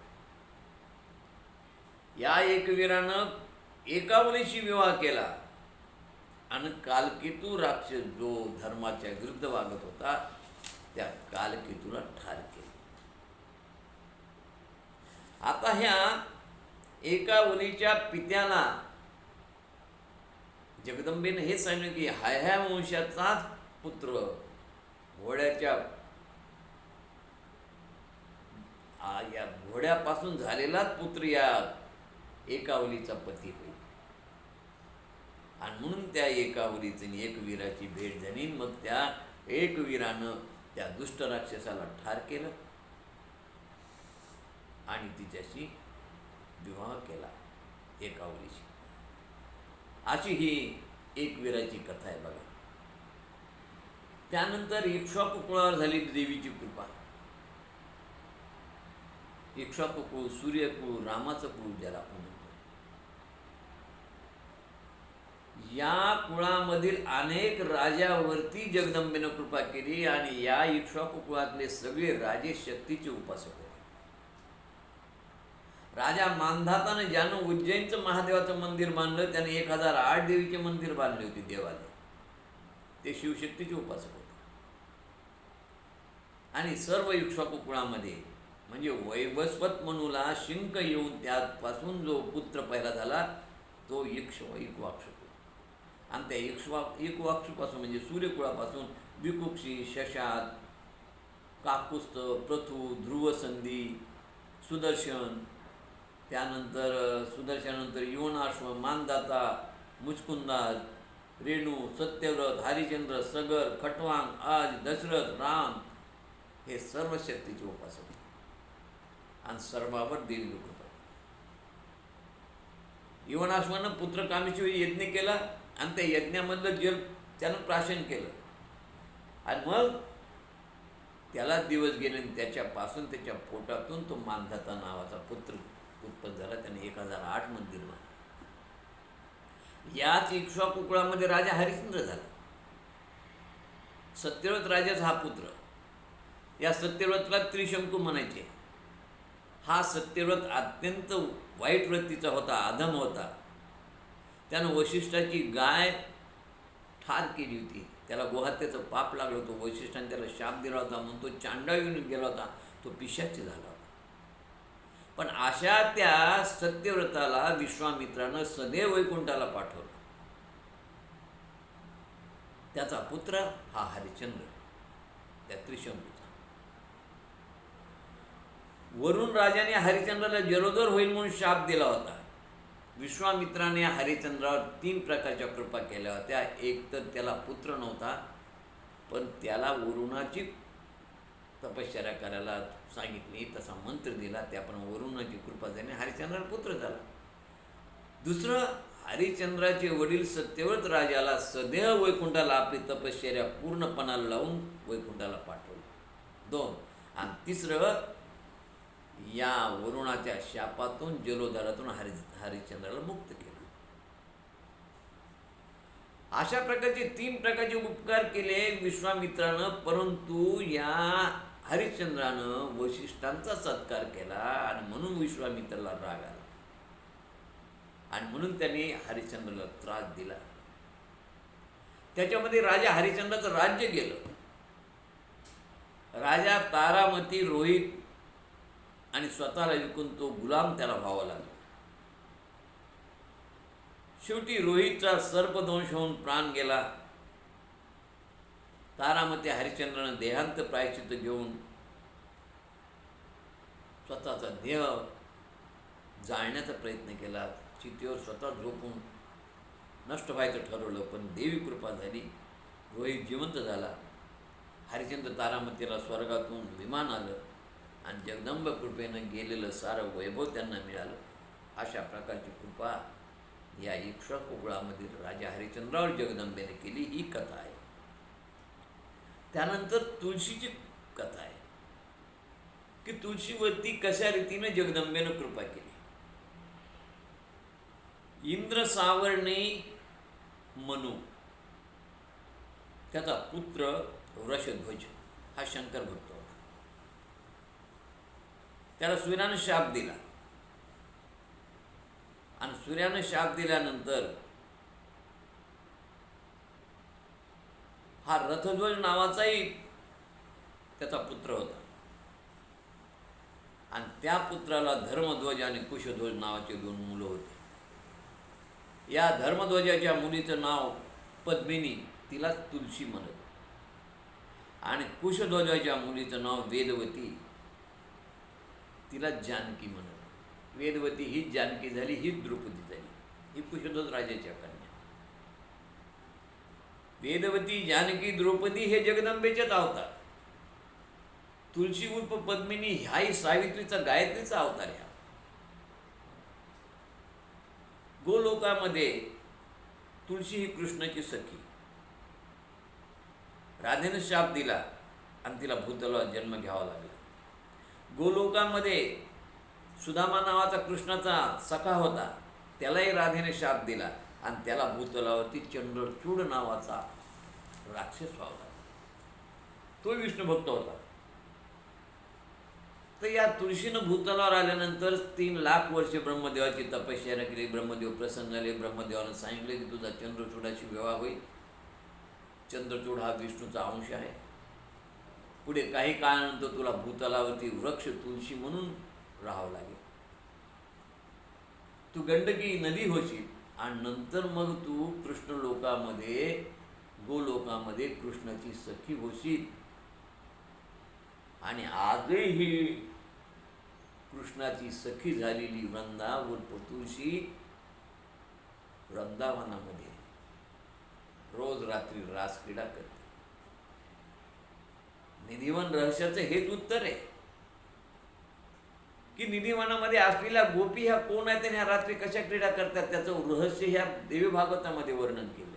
या एक वीरानं एकावलीशी विवाह केला आणि कालकेतू राक्षस जो धर्माच्या विरुद्ध वागत होता त्या कालकेतूला ठार केले. आता ह्या एकावलीच्या पित्याला जगदंबेनं हे सांगितलं की ह्या वंशाचाच पुत्र, घोड्याच्या या घोड्यापासून झालेलाच पुत्र या एकावलीचा पती होईल. आणि म्हणून त्या एकावलीची एकवीराची भेट झाली. मग त्या एकवीरानं त्या दुष्ट राक्षसाला ठार केलं आणि तिच्याशी विवाह केला एका मुलीशी. अशी ही एक वीराची कथा आहे बघा. त्यानंतर इक्ष्वाकू कुळावर झाली देवीची कृपा. इक्ष्वाकू कुळ, सूर्यकुळ, रामाचं कुळ ज्याला आपण म्हणतो. या कुळामधील अनेक राजावरती जगदंबेनं कृपा केली आणि या इक्ष्वाकू कुळातले सगळे राजे शक्तीचे उपासक होते. राजा मानधातानं ज्यानं उज्जैनचं महादेवाचं मंदिर बांधलं त्याने 1008 देवीचे मंदिर बांधले होते देवालय. ते शिवशक्तीचे उपासक होते. आणि सर्व इक्ष्वाकू कुळामध्ये म्हणजे वैवस्वत मनुला शिंक येऊन त्यापासून जो पुत्र पैदा झाला तो इक्ष्वाकू. आणि त्या इक्ष्वाकूपासून म्हणजे सूर्यकुळापासून विकुक्षी, शशात, काकुस्थ, पृथू, ध्रुवसंधी, सुदर्शन, त्यानंतर सुदर्शनानंतर युवनाश्व, मानदाता, मुचकुंदार, रेणू, सत्यव्रत, हरिचंद्र, सगर, खटवांग, आज, दशरथ, राम हे सर्व शक्तीचे उपासक आणि सर्वावर देवी कृपा. युवनाश्वानं पुत्रकामेश्वरी यज्ञ केला आणि त्या यज्ञामधलं जल त्यानं प्राशन केलं आणि मग त्याला दिवस गेले आणि त्याच्यापासून त्याच्या पोटातून तो मानधाता नावाचा पुत्र उत्पन्न झाला. त्याने 1008 मंदिर बांधले. याच इक्ष्वाकू कुळामध्ये राजा हरिश्चंद्र झाला. सत्यव्रत राजाचा हा पुत्र. या सत्यव्रतला त्रिशंकू म्हणायचे. हा सत्यव्रत अत्यंत वाईट वृत्तीचा होता, अधम होता. त्यानं वशिष्ठाची गाय ठार केली होती. त्याला गोहत्याचं पाप लागलं होतं. वशिष्ठाने त्याला शाप दिला होता म्हणून तो चांडाळून गेला होता. तो पिशाची झाला होता. पण अशा त्या सत्यव्रताला विश्वामित्रानं सदैव वैकुंठाला पाठवलं. त्याचा पुत्र हा हरिश्चंद्र, त्या त्रिशंकूचा. वरुण राजाने हरिश्चंद्राला जलोदर होईल म्हणून शाप दिला होता. विश्वामित्राने हरिश्चंद्रावर 3 प्रकारच्या कृपा केल्या होत्या. एक तर त्याला पुत्र नव्हता, पण त्याला वरुणाची तपश्चर्या करायला सांगितली, तसा मंत्र दिला, त्याप्रमाणे वरुणाची कृपा झाली, हरिश्चंद्राला पुत्र झाला. दुसरं, हरिश्चंद्राचे वडील सत्यव्रत राजाला सदैव वैकुंठाला आपली तपश्चर्या पूर्णपणाला लावून वैकुंठाला पाठवलं. 2. आणि तिसरं, या वरुणाच्या शापातून जलोदरातून हरिश्चंद्राला मुक्त केलं. अशा प्रकारचे 3 प्रकारचे उपकार केले विश्वामित्रानं. परंतु या हरिश्चंद्रानं वशिष्ठांचा सत्कार केला आणि म्हणून विश्वामित्राला राग आला आणि म्हणून त्याने हरिश्चंद्राला त्रास दिला. त्याच्यामध्ये राजा हरिश्चंद्राचं राज्य गेलं. राजा तारामती, रोहित आणि स्वतःला विकून तो गुलाम त्याला व्हावा लागला. शेवटी रोहितचा सर्पदंश होऊन प्राण गेला. तारामती हरिश्चंद्रानं देहांत प्रायश्चित्त घेऊन स्वतःचा देह जाळण्याचा प्रयत्न केला. चितेवर स्वतः झोपून नष्ट व्हायचं ठरवलं, पण देवी कृपा झाली. रोहित जिवंत झाला. हरिश्चंद्र तारामतीला स्वर्गातून विमान आलं आणि जगदंब कृपेनं गेलेलं सारं वैभव त्यांना मिळालं. अशा प्रकारची कृपा या इक्ष्वाकू कुळामधील राजा हरिश्चंद्रावर जगदंबेने केली. ही कथा आहे. त्यानंतर तुळशीची कथा आहे की तुळशीवरती कशा रीतीनं जगदंबेनं कृपा केली. इंद्र सावर्णी मनु, त्याचा पुत्र वृषध्वज हा शंकर भक्त होता. त्याला सूर्यानं शाप दिला आणि सूर्यानं शाप दिल्यानंतर हा रथध्वज नावाचाही त्याचा पुत्र होता आणि त्या पुत्राला धर्मध्वज आणि कुशध्वज नावाचे 2 मुलं होती. या धर्मध्वजाच्या मुलीचं नाव पद्मिनी, तिला तुलसी म्हणत, आणि कुशध्वजाच्या मुलीचं नाव वेदवती, तिला जानकी म्हणत. वेदवती ही जानकी झाली, ही द्रौपदी झाली. ही कुशध्वज राजाच्या कन्या. वेदवती, जानकी, द्रौपदी हे जगदंबेचेच अवतार. तुळशी उर्फ पद्मिनी ह्याही सावित्रीचा गायत्रीचा अवतार आहे. गोलोकामध्ये तुळशी ही कृष्णाची सखी. राधेने शाप दिला आणि तिला भूतलावर जन्म घ्यावा लागला. गोलोकामध्ये सुदामा नावाचा कृष्णाचा सखा होता, त्यालाही राधेने शाप दिला आणि त्याला भूतलावरती चंद्रचूड नावाचा राक्षस व्हावा लागला. तो विष्णुभक्त होता. तर या तुळशीनं भूतलावर आल्यानंतर 3 लाख वर्षे ब्रह्मदेवाची तपश्चर्या केली. ब्रह्मदेव प्रसन्न झाले. ब्रह्मदेवानं सांगितले की तुझा चंद्रचूडाशी विवाह होईल. चंद्रचूड हा विष्णूचा अंश आहे. पुढे काही काळानंतर तुला भूतलावरती वृक्ष तुळशी म्हणून राहावं लागेल. तू गंडकी नदी होशील आणि नंतर मग तू कृष्ण लोकामध्ये, गोलोकामध्ये कृष्णाची सखी होशील. आणि आजही कृष्णाची सखी झालेली वृंदा उर्फ तुळशी वृंदावनामध्ये रोज रात्री रासक्रीडा करते. निधिवन रहस्याचं हेच उत्तर आहे की निधिवनामध्ये असलेल्या गोपी ह्या कोण आहेत आणि ह्या रात्री कशा क्रीडा करतात, त्याचं रहस्य ह्या देवी भागवतामध्ये वर्णन केलं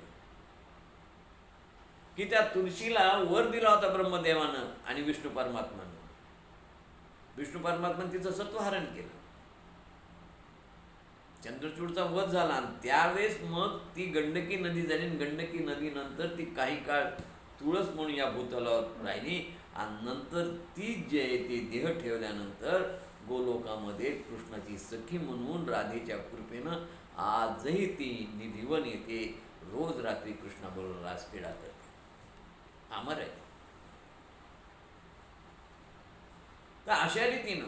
की त्या तुळशीला वर दिला होता ब्रह्मदेवानं आणि विष्णू परमात्मानं. विष्णू परमात्मानं तिचं सत्वहरण केलं. चंद्रचूडचा वध झाला आणि त्यावेळेस मग ती गंडकी नदी झाली. गंडकी नदीनंतर ती काही काळ तुळस म्हणून या भूतलावर राहिली आणि नंतर ती जे आहे ती देह ठेवल्यानंतर गोलोकामध्ये कृष्णाची सखी म्हणून राधेच्या कृपेनं आजही ती निधिवन येते. रोज रात्री कृष्णाबरोबर रासक्रीडा करते. अमर आहे. तर अशा रीतीनं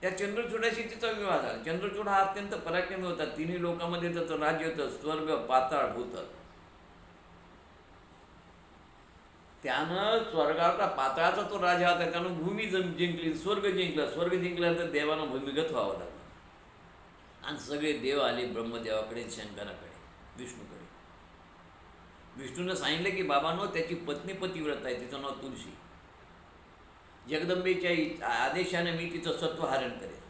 त्या चंद्रचूडाशी तिचा विवाह झाला. चंद्रचूड हा अत्यंत पराक्रमी होता. 3 लोकांमध्ये त्याचं राज्य होतं, स्वर्ग, पाताळ, भूतल. त्यानं स्वर्गाचा पाताळाचा तो राजा होता. त्यानं भूमी जिंकली, स्वर्ग जिंकला. स्वर्ग जिंकल्यानंतर देवानं भूमिगत व्हावं लागलं आणि सगळे देव आले ब्रह्मदेवाकडे, शंकराकडे, विष्णूकडे. विष्णूनं सांगितलं की बाबांनो, त्याची पत्नी पतिव्रत आहे, तिचं नाव तुळशी. जगदंबेच्या आदेशाने मी तिचं सत्वहरण करेन.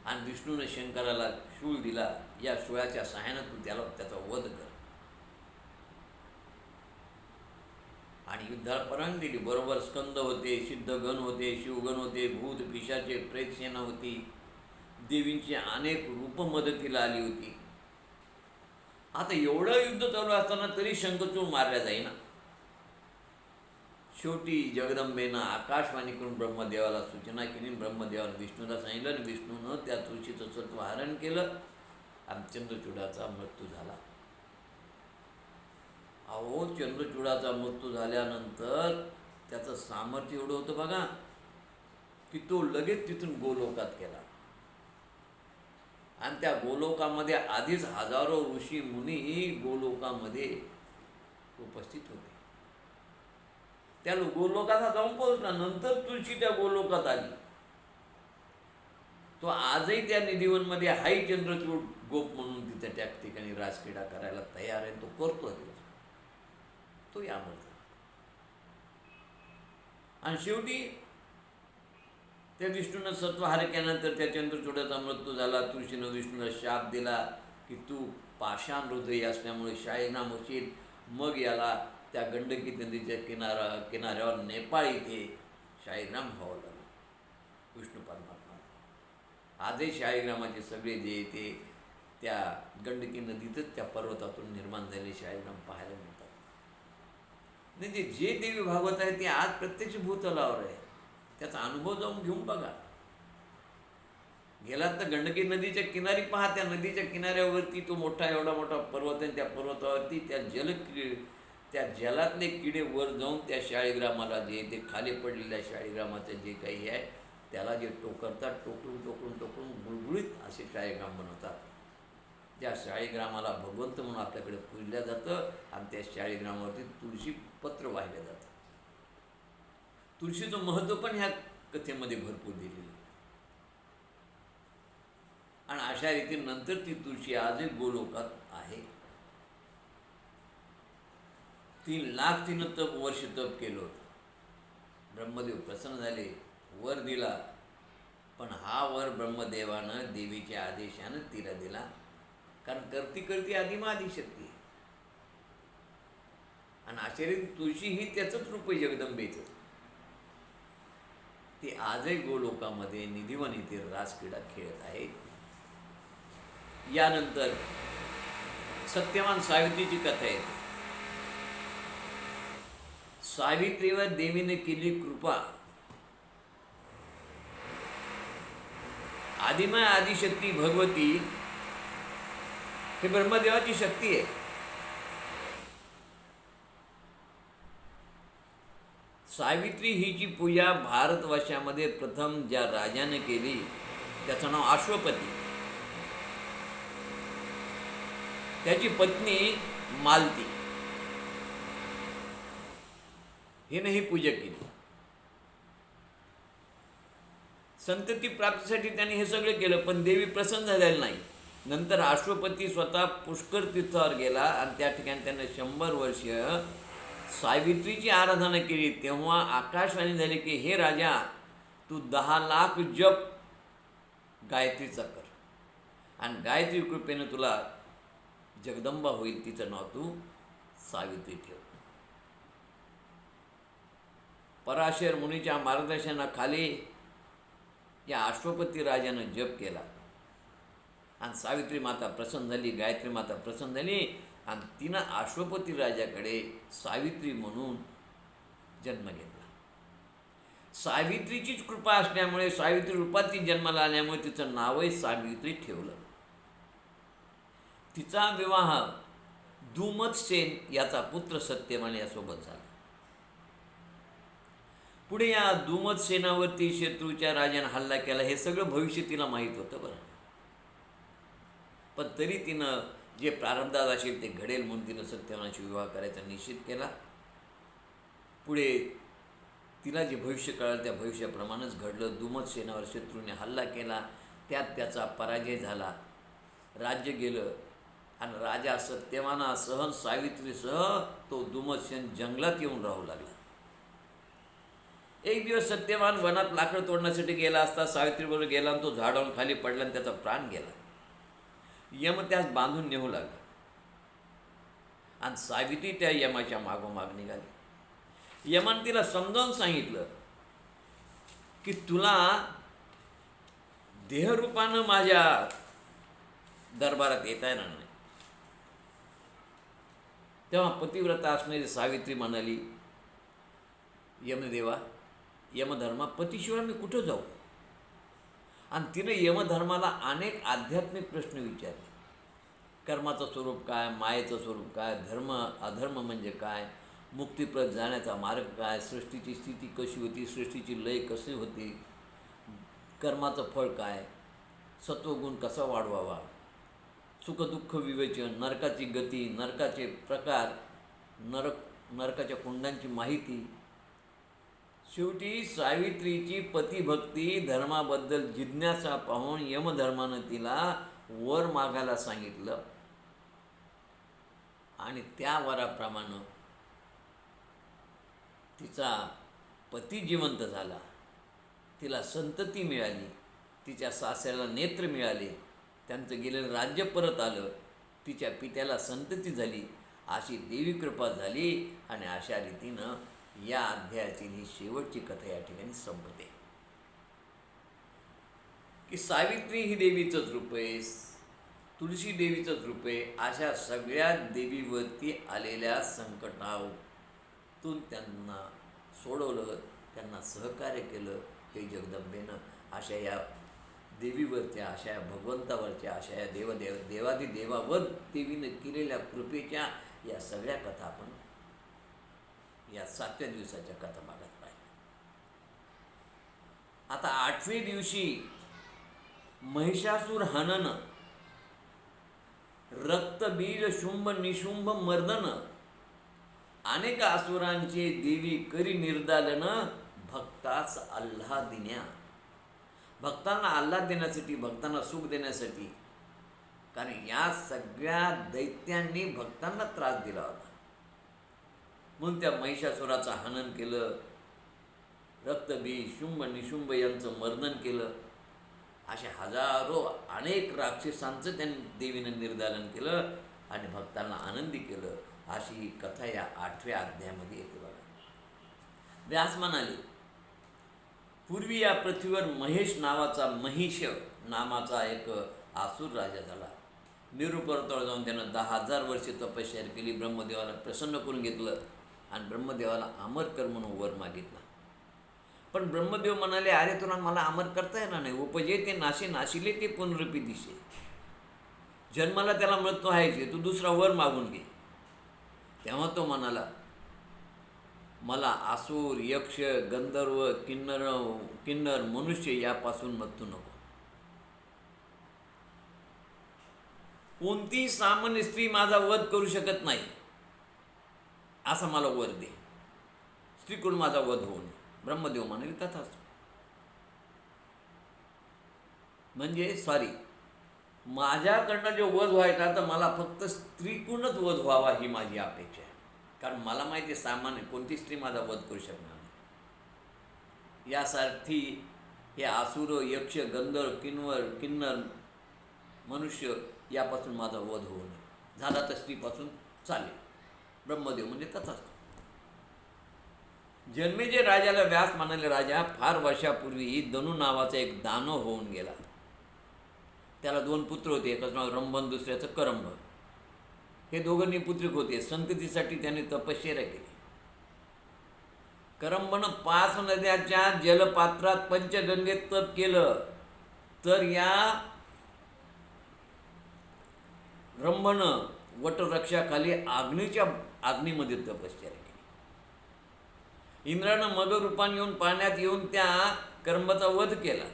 आणि विष्णूने शंकराला शूळ दिला. या शूळाच्या सहाय्यानं तू त्याचा वध कर. आणि युद्धाला परवानगी दिली. बरोबर स्कंद होते, सिद्धगण होते, शिवगण होते, भूत पिशाचे प्रेतसेना होती. देवींची अनेक रूपं मदतीला आली होती. आता एवढं युद्ध चालू असताना तरी शंखचूड मारल्या जाईना. शेवटी जगदंबेनं आकाशवाणी करून ब्रह्मदेवाला सूचना केली. ब्रह्मदेवानं विष्णूला सांगितलं आणि विष्णूनं त्या तुळशीचं सत्वहरण केलं आणि चंद्रचूडाचा मृत्यू झाला. अहो, चंद्रचूडाचा मृत्यू झाल्यानंतर त्याचं सामर्थ्य एवढं होतं बघा की तो लगेच तिथून गोलोकात गेला. आणि त्या गोलोकामध्ये आधीच हजारो ऋषी मुनी गोलोकामध्ये उपस्थित होते. त्या गोलोकात जाऊन पोहोचला. नंतर तुळशी त्या गोलोकात आली. तो आजही त्या निधिवनमध्ये हाही चंद्रचूड गोप म्हणून तिथे त्या ठिकाणी रासक्रीडा करायला तयार आहे. तो करतो तो यामध्ये. आणि शेवटी त्या विष्णूनं सत्वहार केल्यानंतर त्या चंद्रचूडाचा मृत्यू झाला. तुळशीनं विष्णूला शाप दिला की तू पाषाण हृदय असल्यामुळे शाळीनाम होशील. मग याला त्या गंडकी नदीच्या किनाऱ्यावर नेपाळ इथे शाळीग्राम व्हावं लागलं विष्णू परमात्मा. आजही शाळीग्रामाचे सगळे जे ते त्या गंडकी नदीतच त्या पर्वतातून निर्माण झालेले शाळीग्राम पाहायला मिळतात. म्हणजे जे देवी भागवत आहे ते आज प्रत्यक्ष भूतलावर आहे. त्याचा अनुभव जाऊन घेऊन बघा. गेलात तर गंडकी नदीच्या किनारी पहा. त्या नदीच्या किनाऱ्यावरती तो एवढा मोठा पर्वत आहे. त्या पर्वतावरती त्या जलातले किडे वर जाऊन त्या शाळीग्रामाला जे ते खाली पडलेल्या शाळीग्रामाचं जे काही आहे त्याला जे टोकरतात, टोकरून गुळगुळीत असे शाळीग्राम बनवतात. त्या शाळीग्रामाला भगवंत म्हणून आपल्याकडे पूजल्या जातं आणि त्या शाळीग्रामावरती तुळशी पत्र वाहिलं जातं. तुळशीचं महत्त्व पण ह्या कथेमध्ये भरपूर दिलेलं आहे. आणि अशा रीतीनंतर ती तुळशी आजही गोलोकात आहे. 3 लाख तिनं वर्ष तप केलं होतं. ब्रह्मदेव प्रसन्न झाले, वर दिला. पण हा वर ब्रह्मदेवानं देवीच्या आदेशानं तिला दिला, कारण करती करती आदिशक्ती आहे. आणि आचार्य तुळशी ही त्याचंच रूप आहे, जगदंबेचं. ती आजही गोलोकामध्ये निधिवनीतील रासक्रीडा खेळत आहे. यानंतर सत्यवान सावित्रीची कथा आहे. सावित्रीवर देवीने केली कृपा. आदिमय आदिशक्ती भगवती हे ब्रह्मदेवाची शक्ती आहे. सावित्री हिची पूजा भारतवर्षामध्ये प्रथम ज्या राजाने केली त्याचं नाव अश्वपती. त्याची पत्नी मालती हिने ही पूजा केली. संतती प्राप्तीसाठी त्यांनी हे सगळं केलं, पण देवी प्रसन्न झालेली नाही. नंतर अश्वपती स्वतः पुष्कर तीर्थावर गेला आणि त्या ठिकाणी त्याने 100 वर्ष सावित्रीची आराधना केली. तेव्हा आकाशवाणी झाली की हे राजा, तू 10 लाख जप गायत्रीचा कर आणि गायत्री कृपेनं तुला जगदंबा होईल, तिचं नाव तू सावित्री ठेव. पराशर मुनीच्या मार्गदर्शनाखाली या अश्वपती राजानं जप केला आणि सावित्री माता प्रसन्न झाली, गायत्री माता प्रसन्न झाली आणि तिनं अश्वपती राजाकडे सावित्री म्हणून जन्म घेतला. सावित्रीचीच कृपा असल्यामुळे, सावित्री रूपात ती जन्माला आल्यामुळे तिचं नावही सावित्री ठेवलं. तिचा विवाह दुमतसेन याचा पुत्र सत्यवान यासोबत झाला. पुढे या दुमतसेनावरती शत्रूच्या राजाने हल्ला केला. हे सगळं भविष्य तिला माहीत होतं बरं, पण तरी तिनं जे प्रारब्धात असेल ते घडेल म्हणून तिनं सत्यवानाशी विवाह करायचा निश्चित केला. पुढे तिला जे भविष्य कळलं त्या भविष्याप्रमाणेच घडलं. दुमतसेनावर शत्रूने हल्ला केला, त्यात त्याचा पराजय झाला, राज्य गेलं आणि राजा सत्यवानासह सावित्रीसह तो दुमतसेन जंगलात येऊन राहू लागला. एक दिवस सत्यवान वनात लाकड तोडण्यासाठी गेला असता सावित्रीबरोबर गेला आणि तो झाडावरून खाली पडला आणि त्याचा प्राण गेला. यम त्यास बांधून नेऊ लागला आणि सावित्री त्या यमाच्या मागोमाग निघाली. यमाने तिला समजावून सांगितलं की तुला देहरूपानं माझ्या दरबारात येता येणार नाही. तेव्हा पतिव्रता असणारी सावित्री म्हणाली, यमदेवा, यमधर्मा, पतीशिवाय मी कुठं जाऊ? आणि तिने यमधर्माला अनेक आध्यात्मिक प्रश्न विचारले. कर्माचं स्वरूप काय, मायेचं स्वरूप काय, धर्म अधर्म म्हणजे काय, मुक्तीप्रत जाण्याचा मार्ग काय, सृष्टीची स्थिती कशी होती, सृष्टीची लय कशी होती, कर्माचं फळ काय, सत्वगुण कसा वाढवावा, सुखदुःख विवेचन, नरकाची गती, नरकाचे प्रकार, नरकाच्या कुंडांची माहिती. शेवटी सावित्रीची पतिभक्ती, धर्माबद्दल जिज्ञासा पाहून यमधर्मानं तिला वर मागायला सांगितलं आणि त्या वराप्रमाणे तिचा पती जिवंत झाला, तिला संतती मिळाली, तिच्या सासऱ्याला नेत्र मिळाले, त्यांचं गेलेलं राज्य परत आलं, तिच्या पित्याला संतती झाली, अशी देवी कृपा झाली. आणि अशा रीतीनं या अध्यायातील ही शेवटची कथा या ठिकाणी संपते की सावित्री ही देवीचंच रूप आहे, तुळशी देवीचंच रूप आहे. अशा सगळ्या देवीवरती आलेल्या संकटातून त्यांना सोडवलं, त्यांना सहकार्य केलं हे जगदंबेनं. अशा या देवीवरच्या, अशा या भगवंतावरच्या, अशा या देवादिदेवावर देवीनं केलेल्या कृपेच्या या सगळ्या कथा आपण या 7व्या दिवसाच्या कथा भागात पाहिल्या. आता 8व्या दिवशी महिषासूर हनन, रक्तबीज शुंभ निशुंभ मर्दन, अनेक असुरांचे देवी करी निर्दालन, भक्तास आल्हादिन्या. भक्तांना आल्हाद देण्यासाठी, भक्तांना सुख देण्यासाठी, कारण या सगळ्या दैत्यांनी भक्तांना त्रास दिला होता म्हणून त्या महिषासुराचं हनन केलं. रक्तबीज शुंभ निशुंभ यांचं मर्दन केलं. अशा हजारो अनेक राक्षसांचं त्यांनी देवीनं निर्दालन केलं आणि भक्तांना आनंदी केलं. अशी ही कथा या 8व्या अध्यायामध्ये येते बघा. व्यास म्हणाले, पूर्वी या पृथ्वीवर महेश नामाचा एक आसुर राजा झाला. मेरू पर्वतावर जाऊन त्यानं 10,000 वर्षे तपश्चर्या केली. ब्रह्मदेवाला प्रसन्न करून घेतलं आणि ब्रह्मदेवाला अमर कर म्हणून वर मागितला. पण ब्रह्मदेव म्हणाले, अरे तुला मला अमर करता येणार नाही. उपजे ते नाशे, नाशिले ते पुनरुपी दिशे. जन्माला त्याला मृत्यू व्हायचे, तू दुसरा वर मागून घे. तेव्हा तो म्हणाला, मला आसूर, यक्ष, गंधर्व, किन्नर, मनुष्य यापासून मृत्यू नको. कोणतीही सामान्य स्त्री माझा वध करू शकत नाही, असा मला वर दे. स्त्रीकडून माझा वध होऊ नये. ब्रह्मदेव म्हणाले, तथाच. म्हणजे माझ्याकडनं जो वध व्हायचा तर मला फक्त स्त्रीकडूनच वध व्हावा ही माझी अपेक्षा आहे. कारण मला माहिती आहे सामान्य कोणती स्त्री माझा वध करू शकणार नाही. यासाठी हे आसुर, यक्ष, गंधर्व, किन्नर, मनुष्य यापासून माझा वध होऊ नये. झाला तर स्त्रीपासून चालेल. ब्रह्मदेव म्हणजे तथाच. जन्मेजय राजाला व्यास म्हणाले, राजा, फार वर्षापूर्वी धनु नावाचा एक दानव होऊन गेला. त्याला 2 पुत्र होते. एकाचं नाव रंभन, दुसऱ्याचं करंभ. हे दोघांनी पुत्रिक होते. संततीसाठी त्याने तपश्चर्या केली. करंबनं 5 नद्याच्या जलपात्रात पंचगंगेत तप केलं, तर या रंभनं वटवृक्षाखाली अग्नीमध्ये तपश्चर्या केली. इंद्रानं मगरूपान येऊन पाण्यात येऊन त्या करंबाचा वध केला.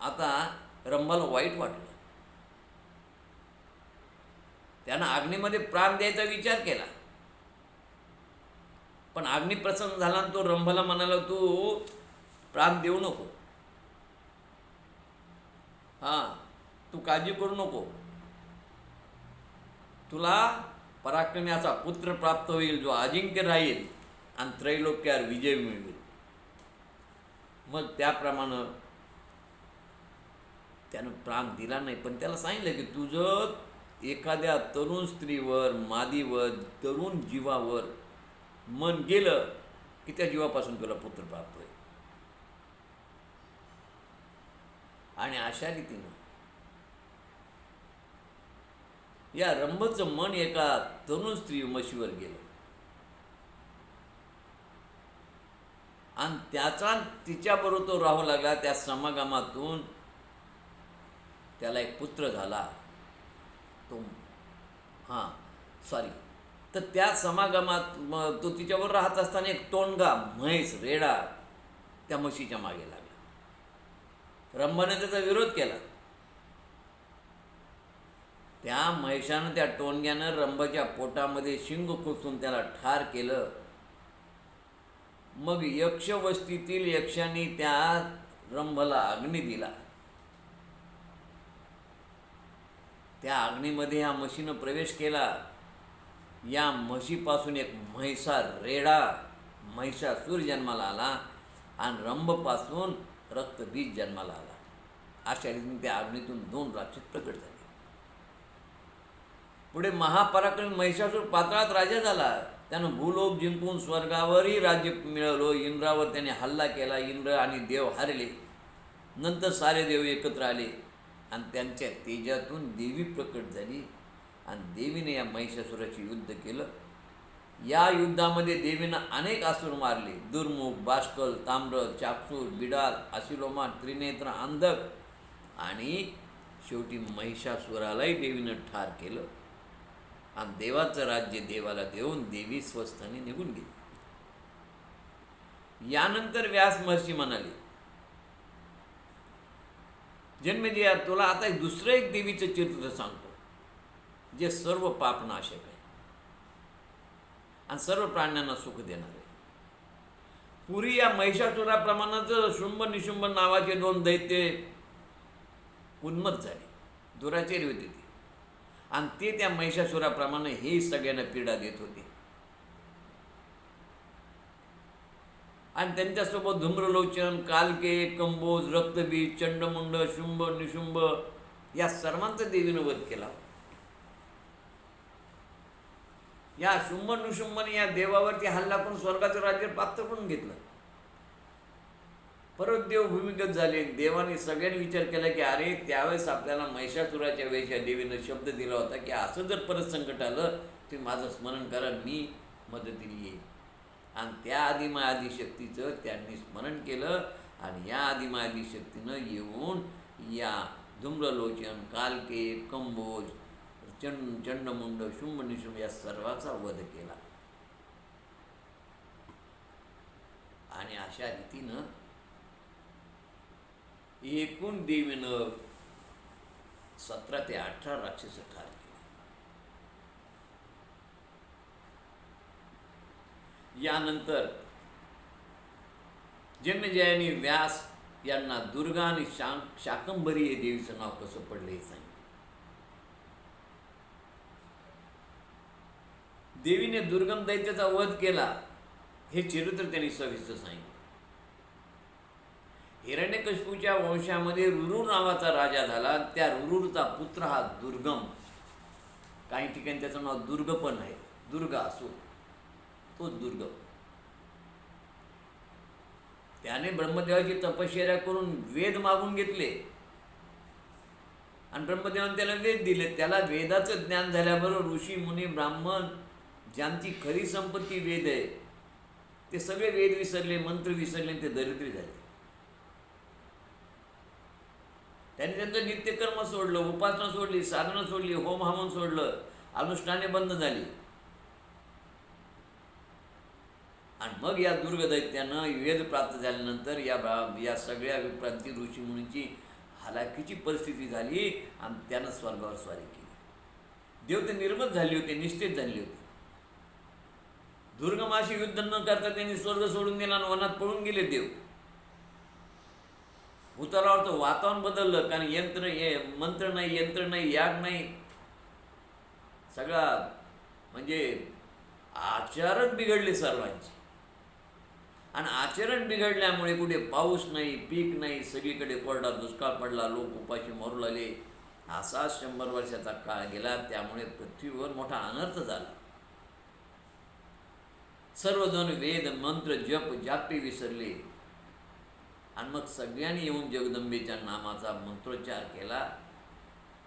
आता रंभाला वाईट वाटलं. त्यानं अग्नीमध्ये प्राण द्यायचा विचार केला. पण अग्नी प्रसन्न झाला आणि तो रंभाला म्हणाला, तू प्राण देऊ नको. तू काळजी करू नको. तुला पराक्रमी असा पुत्र प्राप्त होईल, जो अजिंक्य राहील आणि त्रैलोक्यावर विजय मिळवेल. मग त्याप्रमाणे त्यानं प्राण दिला नाही. पण त्याला सांगितलं की तुझं एखाद्या तरुण स्त्रीवर, मादीवर, तरुण जीवावर मन गेलं की त्या जीवापासून तुला पुत्र प्राप्त होईल. आणि अशा रीतीनं या रंभचं मन एका तरुण स्त्री म्हशीवर गेलं आणि त्याचा तिच्याबरोबर तो राहू लागला. त्या समागमातून त्याला एक पुत्र झाला. तर त्या समागमात तो तिच्याबरोबर राहत असताना एक टोणगा म्हैस, रेडा त्या म्हशीच्या मागे लागला. रंभाने त्याचा विरोध केला. त्या महिषानं, त्या टोणग्यानं रंभाच्या पोटामध्ये शिंग खुपसून त्याला ठार केलं. मग यक्षवस्तीतील यक्षांनी त्या रंभाला अग्नी दिला. त्या अग्नीमध्ये या म्हशीनं प्रवेश केला. या म्हशीपासून एक महिषासूर जन्माला आला आणि रंभपासून रक्तबीज जन्माला आला. अशा रीतीने त्या अग्नीतून 2 राक्षस प्रकट झाले. पुढे महापराक्रमी महिषासूर पाताळात राजा झाला. त्यानं भूलोक जिंकून स्वर्गावरही राज्य मिळवलं. इंद्रावर त्याने हल्ला केला. इंद्र आणि देव हारले. नंतर सारे देव एकत्र आले आणि त्यांच्या तेजातून देवी प्रकट झाली आणि देवीने या महिषासुराशी युद्ध केलं. या युद्धामध्ये देवीनं अनेक असुर मारले. दुर्मुख, बाष्कल, ताम्र, चाक्षुर, बिडाल, असिलोमा, त्रिनेत्र, अंधक आणि शेवटी महिषासुरालाही देवीनं ठार केलं आणि देवाचं राज्य देवाला देऊन देवी स्वस्थानी निघून गेली. यानंतर व्यास महर्षी म्हणाले, जन्मेजया, तुला आता दुसरं एक देवीचं चरित्र सांगतो, जे सर्व पापनाशक आहे आणि सर्व प्राण्यांना सुख देणार आहे. पुरी या महिषासुराप्रमाणेच शुंभ निशुंभ नावाचे 2 दैत्य उन्मत्त झाले. दुराचारी होते ते आणि ते त्या महिषासुराप्रमाणे हे सगळ्यांना पीडा देत होते. आणि त्यांच्यासोबत धूम्रलोचन, कालके, कंबोज, रक्तबीज, चंडमुंड, शुंभ, निशुंभ या सर्वांचा देवीनं वध केला. या शुंभ निशुंभने या देवावरती हल्ला करून स्वर्गाचं राज्य प्राप्त करून घेतलं. परत देव भूमिगत झाले. देवाने सगळ्यांनी विचार केला की अरे त्यावेळेस आपल्याला महिषासुराच्या वेळेस या देवीनं शब्द दिला होता की असं जर परत संकट आलं ते माझं स्मरण करा, मी मदतीने येईल. आणि त्या आदिशक्तीचं त्यांनी स्मरण केलं आणि या आदिशक्तीनं येऊन या धूम्रलोचन, कालके, कंबोज, चंडमुंड, शुंभ निशुंभ या सर्वाचा वध केला. आणि अशा रीतीनं एकूण देवीनं 17 ते 18 राक्षस ठार केले. यानंतर जन्मेजयाने व्यास यांना दुर्गा आणि शाकंभरी हे देवीचं नाव कसं पडलं हे सांगितलं. देवीने दुर्गम दैत्याचा वध केला हे चरित्र त्यांनी सविस्तर सांगितलं. हिरण्यकशिपूच्या वंशामध्ये रुरुर नावाचा राजा झाला. त्या रुरुरचा पुत्र हा दुर्गम, काही ठिकाणी त्याचं नाव दुर्ग पण आहे, दुर्गा असो तोच दुर्गम. त्याने ब्रह्मदेवाची तपश्चर्या करून वेद मागून घेतले आणि ब्रह्मदेवाने त्याला वेद दिले. त्याला वेदाचं ज्ञान झाल्याबरोबर ऋषी मुनी ब्राह्मण ज्यांची खरी संपत्ती वेद आहे ते सगळे वेद विसरले, मंत्र विसरले, ते दरिद्री झाले. त्यांनी त्यांचं नित्यकर्म सोडलं, उपासना सोडली, साधना सोडली, होम हवन सोडलं, अनुष्ठाने बंद झाली. आणि मग या दुर्गदैत्यानं वेद प्राप्त झाल्यानंतर या सगळ्या विप्रांती ऋषीमुनींची हलाखीची परिस्थिती झाली आणि त्यानं स्वर्गावर स्वारी केली. देव ते निर्मत झाले होते, निश्चित झाले होते. दुर्गमाशी युद्ध न करता त्यांनी स्वर्ग सोडून दिला आणि वनात पळून गेले देव. भूतलावरचं वातावरण बदललं, कारण मंत्र नाही, यंत्र नाही, याग नाही, सगळा म्हणजे आचरण बिघडले सर्वांचे. आणि आचरण बिघडल्यामुळे कुठे पाऊस नाही, पीक नाही, सगळीकडे कोरडा दुष्काळ पडला, लोक उपाशी मरू लागले. असा 100 वर्षाचा काळ गेला. त्यामुळे पृथ्वीवर मोठा अनर्थ झाला. सर्वजण वेद मंत्र जप जापे विसरले आणि मग सगळ्यांनी येऊन जगदंबेच्या नामाचा मंत्रोच्चार केला.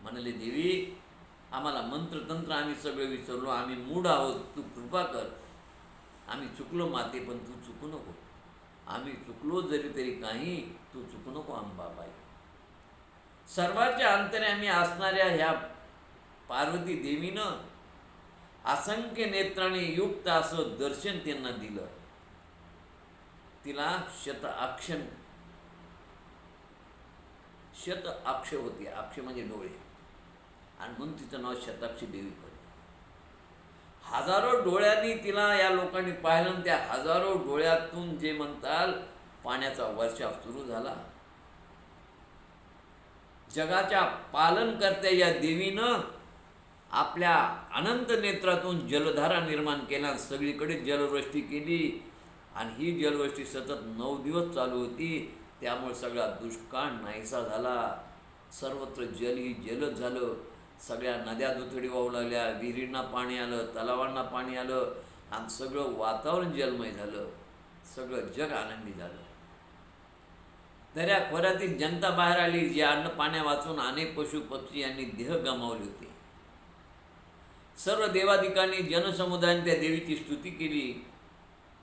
म्हणाले, देवी आम्हाला मंत्रतंत्र आम्ही सगळं विसरलो, आम्ही मूढ आहोत, तू कृपा कर. आम्ही चुकलो माते, पण तू चुकू नको. आम्ही चुकलो जरी तरी काही, तू चुकू नको अंबाबाई. सर्वांच्या अंतर्यामी असणाऱ्या ह्या पार्वती देवीनं असंख्य नेत्राने युक्त असं दर्शन त्यांना दिलं. तिला शत अक्ष होती. अक्ष म्हणजे डोळे, आणि म्हणून तिचं नाव शताक्षी देवी पडलं. हजारो डोळ्यांनी तिला या लोकांनी पाहिलं आणि त्या हजारो डोळ्यातून जे म्हणताल पाण्याचा वर्षाव सुरू झाला. जगाच्या पालनकर्त्या या देवीनं आपल्या अनंत नेत्रातून जलधारा निर्माण केल्या, सगळीकडे जलवृष्टी केली. आणि ही जलवृष्टी सतत 9 दिवस चालू होती. त्यामुळे सगळा दुष्काळ नाहीसा झाला. सर्वत्र जल ही जलच झालं. सगळ्या नद्या दुथडी वाहू लागल्या, विहिरींना पाणी आलं, तलावांना पाणी आलं आणि सगळं वातावरण जलमय झालं. सगळं जग आनंदी झालं. दऱ्या खोऱ्यातील जनता बाहेर आली, जी अन्न पाण्या वाचून अनेक पशु पक्षी यांनी देह गमावले होते. सर्व देवादिकांनी जनसमुदायाने त्या देवीची स्तुती केली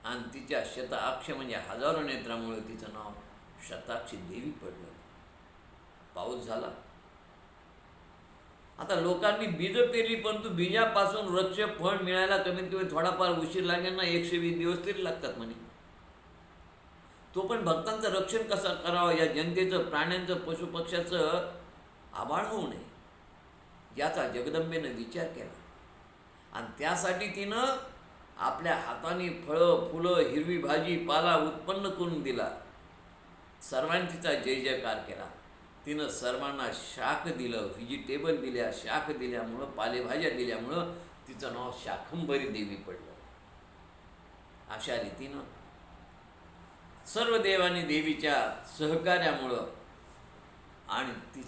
आणि तिच्या शताक्ष म्हणजे हजारो नेत्रामुळे तिचं नाव शताक्षी देवी पडलं. पाऊस झाला. आता लोकांनी बीज पेरली, परंतु बीजापासून वृक्ष फळ मिळायला कमीत कमी थोडाफार उशीर लागेल ना, 120 दिवस तरी लागतात म्हणे. तो पण भक्तांचं रक्षण कसं करावं, या जनतेचं, प्राण्यांचं, पशुपक्ष्याचं आबाळ होऊ नये याचा जगदंबेनं विचार केला. आणि त्यासाठी तिनं आपल्या हाताने फळं फुलं हिरवी भाजी पाला उत्पन्न करून दिला. सर्वांनी तिचा जय जयकार केला. तिनं सर्वांना शाक दिलं, व्हेजिटेबल दिल्या, शाक दिल्यामुळं, पालेभाज्या दिल्यामुळं तिचं नाव शाकंभरी देवी पडलं. अशा रीतीनं सर्व देव आणि देवीच्या सहकार्यामुळं आणि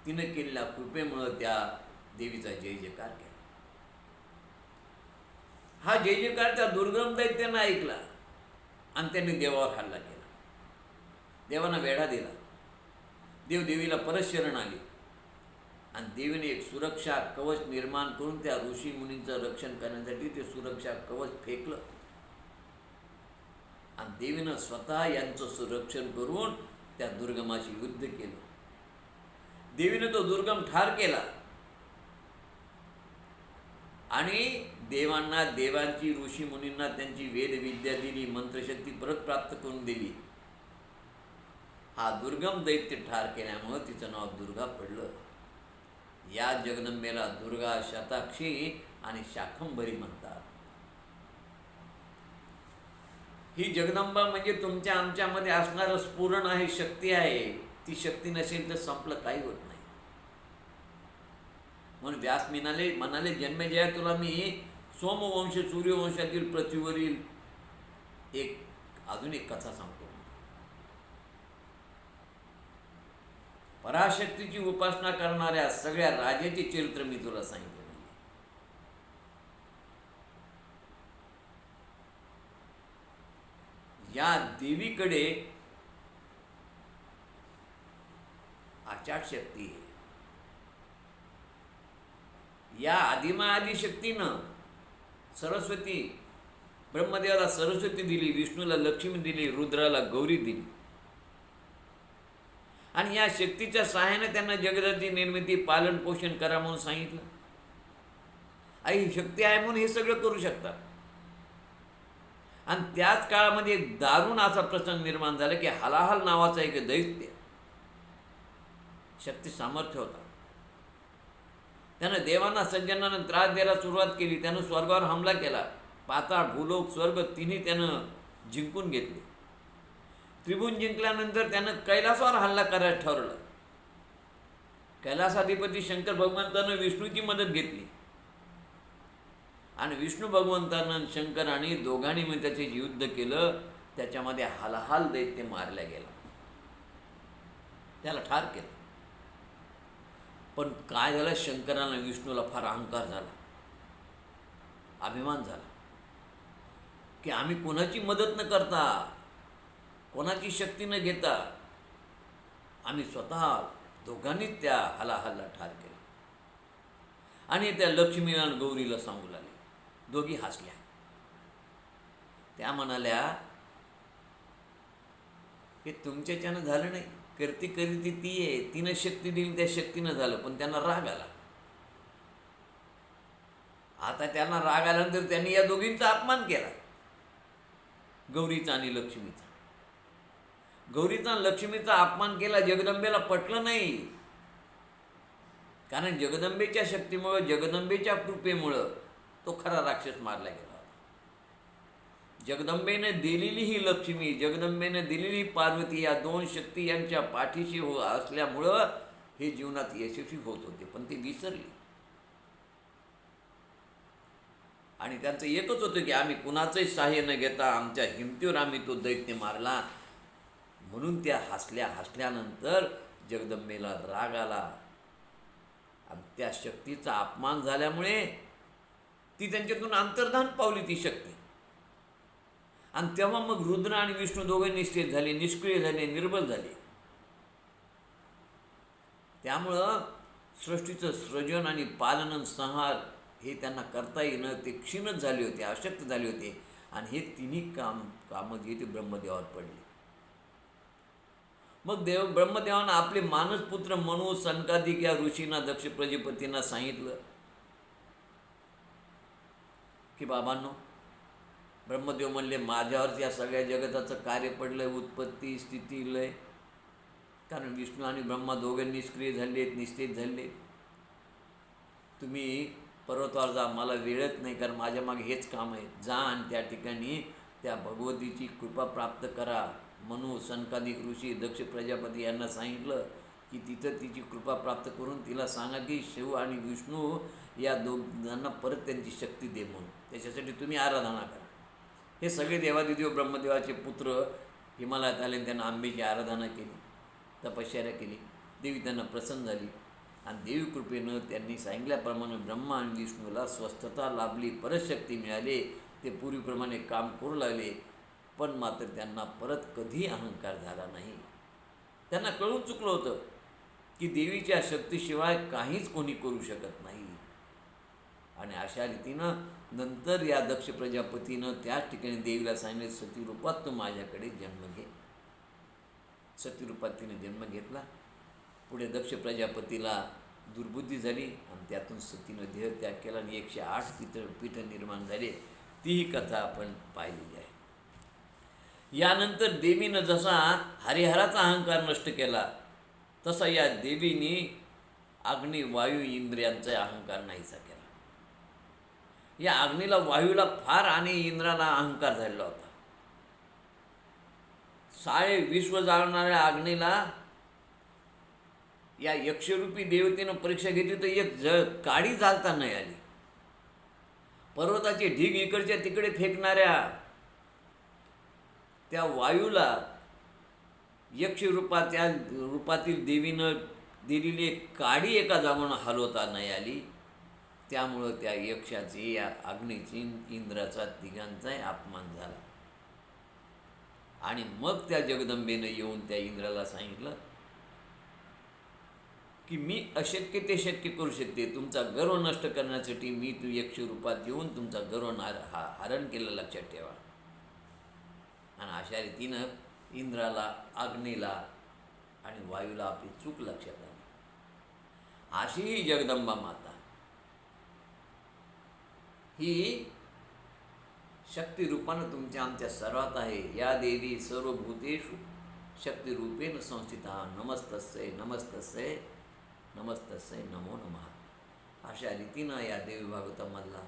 तिनं केलेल्या कृपेमुळं त्या देवीचा जय जयकार केला. हा जय जयकार त्या दुर्गम दैत्यानं ऐकला आणि त्यांनी देवावर हल्ला केला. देवानं वेढा दिला. देव देवीला परत शरण आली आणि देवीने एक सुरक्षा कवच निर्माण करून त्या ऋषी मुनींचं रक्षण करण्यासाठी ते सुरक्षा कवच फेकलं आणि देवीनं स्वतः यांचं संरक्षण करून त्या दुर्गमाशी युद्ध केलं. देवीनं तो दुर्गम ठार केला आणि देवांना, देवांची, ऋषी मुनींना त्यांची वेदविद्या दिली, मंत्रशक्ती परत प्राप्त करून दिली. हा दुर्गम दैत्य ठार केल्यामुळं तिचं नाव दुर्गा पडलं. या जगदंबेला दुर्गा, शताक्षी आणि शाकंभरी म्हणतात. ही जगदंबा म्हणजे तुमच्या आमच्यामध्ये असणारं स्फुरण आहे, शक्ती आहे. ती शक्ती नसेल तर संपलं, काही होत नाही. म्हणून व्यास म्हणाले जन्मेजया तुला मी सोमवंश सूर्यवंशातील पृथ्वीवरील अजून एक कथा सांगतो. पराशक्तीची उपासना करणाऱ्या सगळ्या राजाचे चरित्र मी तुला सांगितलं. या देवीकडे आचार शक्ती आहे. या आदिशक्तीनं सरस्वती, ब्रह्मदेवाला सरस्वती दिली, विष्णूला लक्ष्मी दिली, रुद्राला गौरी दिली आणि या शक्तीच्या सहाय्याने त्यांना जगताची निर्मिती, पालन पोषण करा म्हणून सांगितलं. आई शक्ती आहे म्हणून हे सगळं करू शकतात. आणि त्याच काळामध्ये एक दारुण असा प्रसंग निर्माण झाला की हलाहल नावाचा एक दैत्य, शक्ती सामर्थ्य होता, त्यानं देवांना, सज्जनांना त्रास द्यायला सुरुवात केली. त्यानं स्वर्गावर हमला केला. पाताळ, भूलोक, स्वर्ग तिन्ही त्यानं जिंकून घेतले. त्रिभुवन जिंकल्यानंतर त्यानं कैलासावर हल्ला करायला ठरवलं. कैलासाधिपती शंकर भगवंतानं विष्णूची मदत घेतली आणि विष्णू भगवंतानं शंकराने दोघांनी मिळून त्याचे युद्ध केलं. त्याच्यामध्ये हलाहल दैत्य मारल्या गेला, त्याला ठार केलं. पण काय झालं, शंकराला, विष्णूला फार अहंकार झाला, अभिमान झाला की आम्ही कोणाची मदत न करता, कोणाची शक्ती न घेता आम्ही स्वतः दोघांनीच त्या हलाहलला ठार केलं. आणि त्या लक्ष्मीला आणि गौरीला सांगू लागले. दोघी हसल्या. त्या म्हणाल्या की तुमच्याच्यानं झालं नाही, करती ती आहे, तिनं शक्ती दिली, त्या शक्तीनं झालं. पण त्यांना राग आला. आता त्यांना राग आल्यानंतर त्यांनी या दोघींचा अपमान केला, गौरीचा आणि लक्ष्मीचा. गौरीचा आणि लक्ष्मीचा अपमान केला. जगदंबेला पटलं नाही, कारण जगदंबेच्या शक्तीमुळं, जगदंबेच्या कृपेमुळं तो खरा राक्षस मारला गेला. जगदंबेने दिलेली ही लक्ष्मी, जगदंबेने दिलेली पार्वती, या दोन शक्ती यांच्या पाठीशी असल्यामुळं हे जीवनात यशस्वी होत होते. पण ती विसरली आणि त्यांचं एकच होतं की आम्ही कुणाचंही सहाय्य न घेता आमच्या हिमतीवर आम्ही तो दैत्य मारला. म्हणून त्या हसल्यानंतर जगदंबेला राग आला आणि त्या शक्तीचा अपमान झाल्यामुळे ती त्यांच्यातून अंतर्धान पावली ती शक्ती. आणि तेव्हा मग रुद्र आणि विष्णू दोघे निश्चित झाले, निष्क्रिय झाले, निर्बल झाले. त्यामुळं सृष्टीचं सृजन आणि पालन, संहार हे त्यांना करता येणं, ते क्षीणच झाले होते, अशक्त झाले होते. आणि हे तिन्ही कामं जे ते ब्रह्मदेवावर पडले. मग ब्रह्मदेवानं आपले मानसपुत्र मनू, सनकादिक या ऋषींना, दक्ष प्रजापतींना सांगितलं की बाबांनो, ब्रह्मदेव म्हणले माझ्यावरच या सगळ्या जगताचं कार्य पडलं, उत्पत्ती, स्थिती, लय. कारण विष्णू आणि ब्रह्मा दोघे निष्क्रिय झालेत, निस्तेज झाले. तुम्ही पर्वतावर जा, मला वेळच नाही, कारण माझ्या मागे हेच काम आहे. जा आणि त्या ठिकाणी त्या भगवतीची कृपा प्राप्त करा. मनू, सनकादिक ऋषी, दक्ष प्रजापती यांना सांगितलं की तिथं तिची कृपा प्राप्त करून तिला सांगा की शिव आणि विष्णू या दोघांना परत त्यांची शक्ती दे म्हणून. त्याच्यासाठी तुम्ही आराधना करा. हे सगळे देवादिदेव ब्रह्मदेवाचे पुत्र हिमालयात आले आणि त्यांना आंबेची आराधना केली, तपश्चर्या केली. देवी त्यांना प्रसन्न झाली आणि देवी कृपेनं त्यांनी सांगितल्याप्रमाणे ब्रह्मा आणि विष्णूला स्वस्थता लाभली, परत शक्ती मिळाली. ते पूर्वीप्रमाणे काम करू लागले, पण मात्र त्यांना परत कधी अहंकार झाला नाही. त्यांना कळून चुकलं होतं की देवीच्या शक्तीशिवाय काहीच कोणी करू शकत नाही. आणि अशा रीतीनं नंतर या दक्ष प्रजापतीनं त्याच ठिकाणी देवीला सांगितले, सतीरूपात तू माझ्याकडे जन्म घे. सतीरूपात तिने जन्म घेतला. पुढे दक्ष प्रजापतीला दुर्बुद्धी झाली आणि त्यातून सतीनं देहत्याग केला आणि 108 पीठ निर्माण झाले. तीही कथा आपण पाहिलेली आहे. यानंतर देवीनं जसा हरिहराचा अहंकार नष्ट केला, तसा या देवीने अग्नी, वायू, इंद्रियांचा अहंकार नाहीसा केला. या अग्नीला, वायूला फार आणि इंद्राला अहंकार झालेला होता. सारे विश्व जाळणाऱ्या अग्नीला या यक्षरूपी देवतेनं परीक्षा घेतली तर एक काडी चालता नाही आली. पर्वताचे ढीग इकडच्या तिकडे फेकणाऱ्या त्या वायूला यक्ष रूपातील देवीनं दिलेली एक काडी एका जागून हलवता नाही आली. त्यामुळं त्या यक्षाची, या अग्नीची, इंद्राचा, तिघांचाही अपमान झाला. आणि मग त्या जगदंबेनं येऊन त्या इंद्राला सांगितलं की मी अशक्य ते शक्य करू शकते. तुमचा गर्व नष्ट करण्यासाठी मी यक्ष रूपात येऊन तुमचा गर्व हरण केलं, लक्षात ठेवा. आणि अशा रीतीनं इंद्राला, अग्नीला आणि वायूला आपली चूक लक्षात आली. अशी ही जगदंबा माता ही शक्तिरूपानं तुमच्या आमच्या सर्वात आहे. या देवी सर्वभूतेषु शक्तिरूपेण संस्थिता. नमस्तस्यै नमस्तस्यै नमस्तस्यै नमो नमः. अशा रीतीनं या देवी भागवतामधला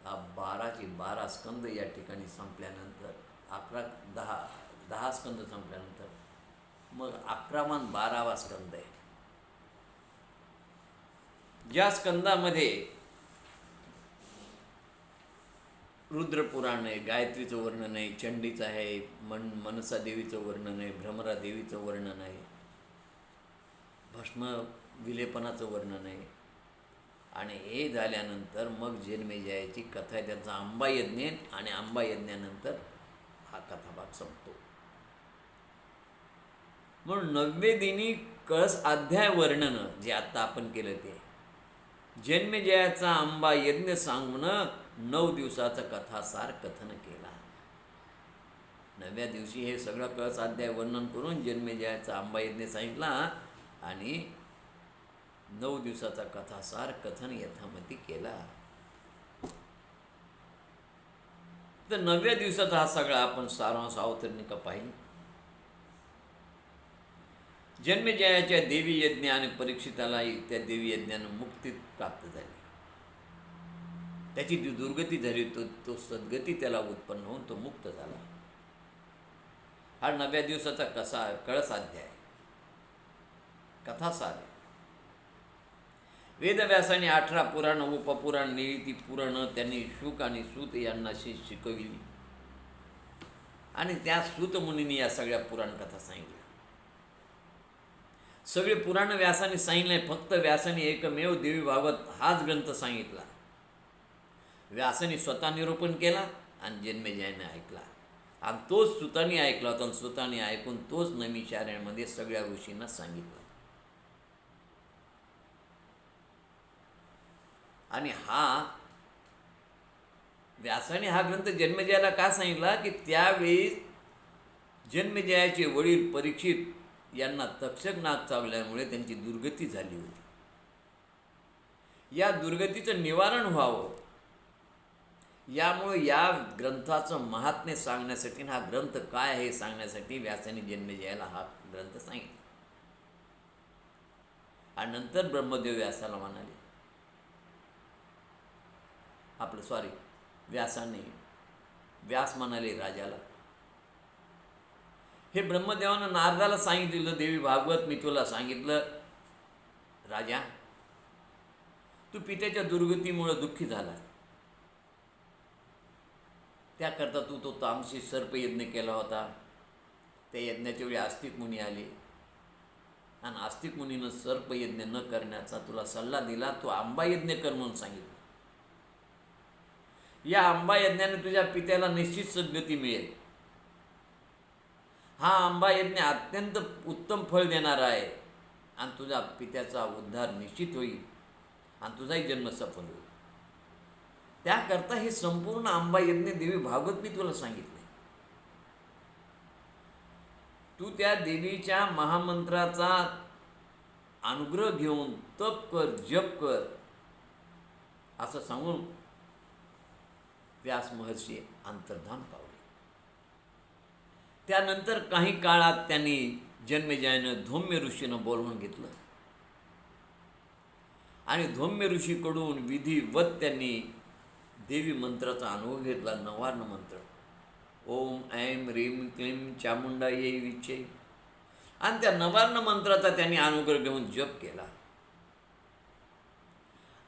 हा 12 स्कंद या ठिकाणी संपल्यानंतर 10 स्कंद संपल्यानंतर मग 11वा स्कंद आहे. ज्या स्कंदामध्ये रुद्रपुराण आहे, गायत्रीचं वर्णन आहे, चंडीचं आहे, मनसा देवीचं वर्णन आहे, भ्रमरा देवीचं वर्णन आहे, भस्म विलेपनाचं वर्णन आहे. आणि हे झाल्यानंतर मग जन्मेजयाची कथा आहे. त्यांचा आंबा यज्ञ आणि आंबा यज्ञानंतर हा कथाभाग संपतो. म्हणून 9व्या दिनी कळस अध्याय वर्णन जे आत्ता आपण केलं ते जन्मेजयाचा आंबा यज्ञ सांगून 9 दिवसाचा कथासार कथन केला. 9व्या दिवशी हे सगळं कळस अध्याय वर्णन करून जन्मेजयाचा आंबा यज्ञ सांगितला आणि 9 दिवसाचा कथासार कथन यथामती केला. तर 9व्या दिवसाचा हा सगळा आपण सारांश अवतरणिका पाहिली. जन्मेजयाच्या देवी यज्ञ आणि परीक्षितालाही त्या देवी यज्ञानं मुक्ती प्राप्त झाली. त्याची जी दुर्गती झाली तो सद्गती त्याला उत्पन्न होऊन तो मुक्त झाला. हा 9व्या दिवसाचा कळसाध्याय कथासार आहे. वेदव्यासाने 18 पुराण, उपपुराण, निळिती पुराणं त्यांनी शुक आणि सूत यांना शिकविली आणि त्या सूत मुनींनी या सगळ्या पुराण कथा सांगितल्या. सगळे पुराण व्यासाने सांगितले. फक्त व्यासाने एकमेव देवी भागवत हाच ग्रंथ सांगितला. व्यासाने स्वतः निरूपण केला आणि जन्मेजयाने ऐकला आणि तोच सुताने ऐकला होता आणि सुताने ऐकून तोच नैमिषारण्यामध्ये सगळ्या ऋषींना सांगितला. आणि व्यासाने हा ग्रंथ जन्मेजयाला का सांगितला की त्यावेळी जन्मेजयाचे वडील परीक्षित यांना तक्षक नाग चावल्यामुळे त्यांची दुर्गती झाली होती. या दुर्गतीचं निवारण व्हावं यामुळे या ग्रंथाचं महात्म्य सांगण्यासाठी, हा ग्रंथ काय आहे सांगण्यासाठी व्यासाने जन्मेजयाला हा ग्रंथ सांगितला. आणि नंतर ब्रह्मदेव व्यासाला म्हणाले, व्यास म्हणाले राजाला, हे ब्रह्मदेवानं नारदाला सांगितलेलं देवी भागवत मी तुला सांगितलं. राजा, तू पित्याच्या दुर्गतीमुळे दुःखी झाला. त्याकरता तू तो तामसी सर्पयज्ञ केला होता. त्या यज्ञाच्या वेळी आस्तिक मुनी आले आणि आस्तिक मुनीनं सर्पयज्ञ न करण्याचा तुला सल्ला दिला. तो आंबा यज्ञ कर म्हणून सांगितलं. या आंबा यज्ञाने तुझ्या पित्याला निश्चित सद्गती मिळेल. हा आंबा यज्ञ अत्यंत उत्तम फळ देणारा आहे आणि तुझ्या पित्याचा उद्धार निश्चित होईल आणि तुझाही जन्म सफल होईल. त्याकरता हे संपूर्ण आंबा यज्ञ देवी भागवत मी तुला सांगितले. तू त्या देवीच्या महामंत्राचा अनुग्रह घेऊन तप कर, जप कर असं सांगून व्यास महर्षी अंतर्धान पावले. त्यानंतर काही काळात त्यांनी जन्मेजयानं धौम्य ऋषीनं बोलवून घेतलं आणि धौम्य ऋषीकडून विधिवत त्यांनी देवी मंत्राचा अनुभव घेतला. नवार्ण मंत्र ओम ऐं ह्रीं क्लीं चामुंडायै विच्चे आणि त्या नवार्ण मंत्राचा त्यांनी अनुग्रह घेऊन जप केला.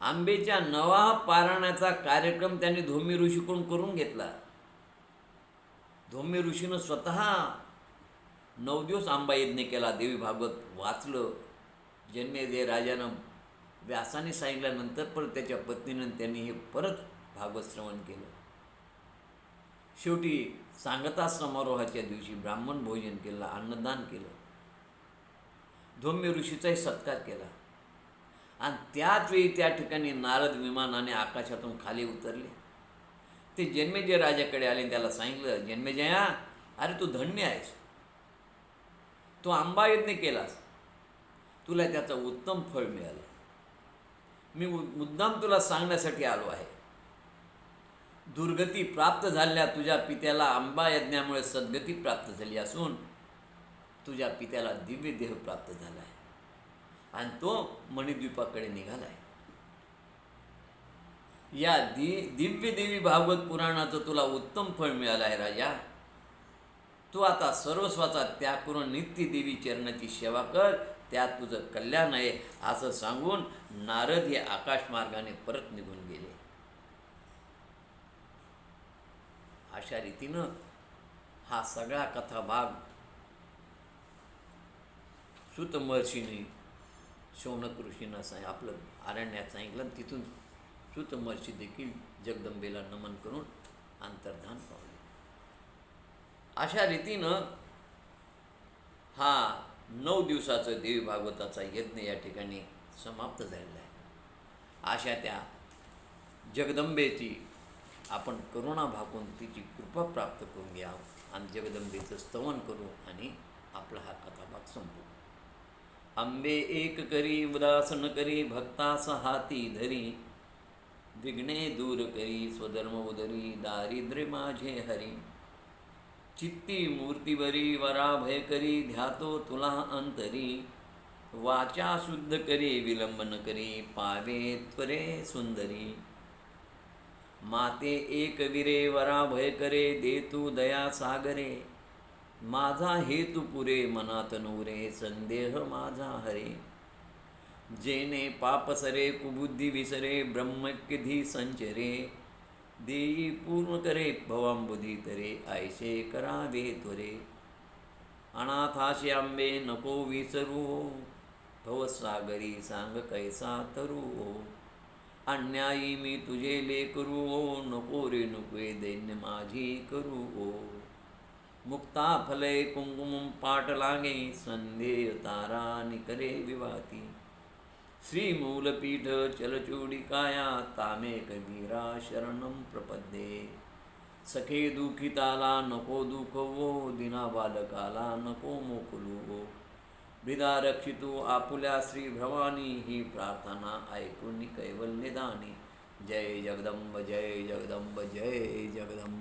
आंबेच्या नवा पारायणाचा कार्यक्रम त्यांनी धौम्य ऋषीकडून करून घेतला. धौम्य ऋषीनं स्वतः 9 दिवस आंबा यज्ञ केला. देवी भागवत वाचलं. जन्मेजय राजानं व्यासाने सांगितल्यानंतर परत त्याच्या पत्नीनं त्यांनी हे परत भागवत श्रवण केलं. शेवटी सांगता समारोहाच्या दिवशी ब्राह्मण भोजन केलं, अन्नदान केलं, धौम्य ऋषीचाही सत्कार केला आणि त्याच वेळी त्या ठिकाणी नारद विमानाने आकाशातून खाली उतरले. ते जन्मेजय राजाकडे आले आणि त्याला सांगितलं, जन्मेजया, अरे तू धन्य आहेस, तू आंबा यज्ञ केलास, तुला त्याचं उत्तम फळ मिळालं. मी मुद्दाम तुला सांगण्यासाठी आलो आहे. दुर्गती प्राप्त झालेल्या तुझ्या पित्याला आंबा यज्ञामुळे सद्गती प्राप्त झाली असून तुझ्या पित्याला दिव्य देह प्राप्त झाला आहे आणि तो मणिद्वीपाकडे निघाला आहे. या दिव्य देवी भागवत पुराणाचं तुला उत्तम फळ मिळालं आहे राजा. तू आता सर्वस्वाचा त्याग करून नित्य देवी चरणाची सेवा कर, त्यात तुझं कल्याण आहे असं सांगून नारद हे आकाशमार्गाने परत निघून गेले. अशा रीतीनं हा सगळा कथा भाग सूत महर्षीने शौनक ऋषींना आपलं अरण्यात सांगितलं आणि तिथून सूत महर्षी देखील जगदंबेला नमन करून अंतर्धान पावले. अशा रीतीनं हा 9 दिवसाचं देवी भागवताचा यज्ञ या ठिकाणी समाप्त झालेला आहे. अशा त्या जगदंबेची आपण करुणा भागून तिची कृपा प्राप्त करून घ्या आणि जगदंबेचं स्तवन करू आणि आपला हा कथाभाग संपू. अंबे एक करी उदास न करी, भक्तास हाती धरी, विघ्ने दूर करी, स्वधर्म उदरी, दारिद्र्य माझे हरी. चित्ती मूर्ती बरी, वरा भय करी, ध्यातो तुला अंतरी. वाचा शुद्ध करी, विलंब न करी, पावे त्वरे सुंदरी. माते एक विरे, वरा भय करे, दे तू दया सागरे. माझा हेतू पुरे, मनात नवरे, संदेह माझा हरे. जेने पाप सरे, कुबुद्धी विसरे, ब्रह्मक्यधी संचरे. देई पूर्ण करे, भवांबुधी तरे, ऐसे करावे त्वरे. अनाथाशी आंबे नको विसरू, भवसागरी सांग कैसा तरू. अन्यायी मी तुझे लेकरू, नको रे नुके दैन्य माझी करू. मुक्ता फले कुंकुम पाट लागे, संदेह तारा निकरे विवाती. श्री मूलपीठ चलचूडिकाया, तामे कबीरा शरणं प्रपद्ये. सखे दुखिताला नको दुखवो, दिना बालकाला नको मोकलू. विदा रक्षितो आपुल्या श्री भवानी, ही प्रार्थना ऐकून कैवल्यदानी. जय जगदंब जय जगदंब जय जगदंब.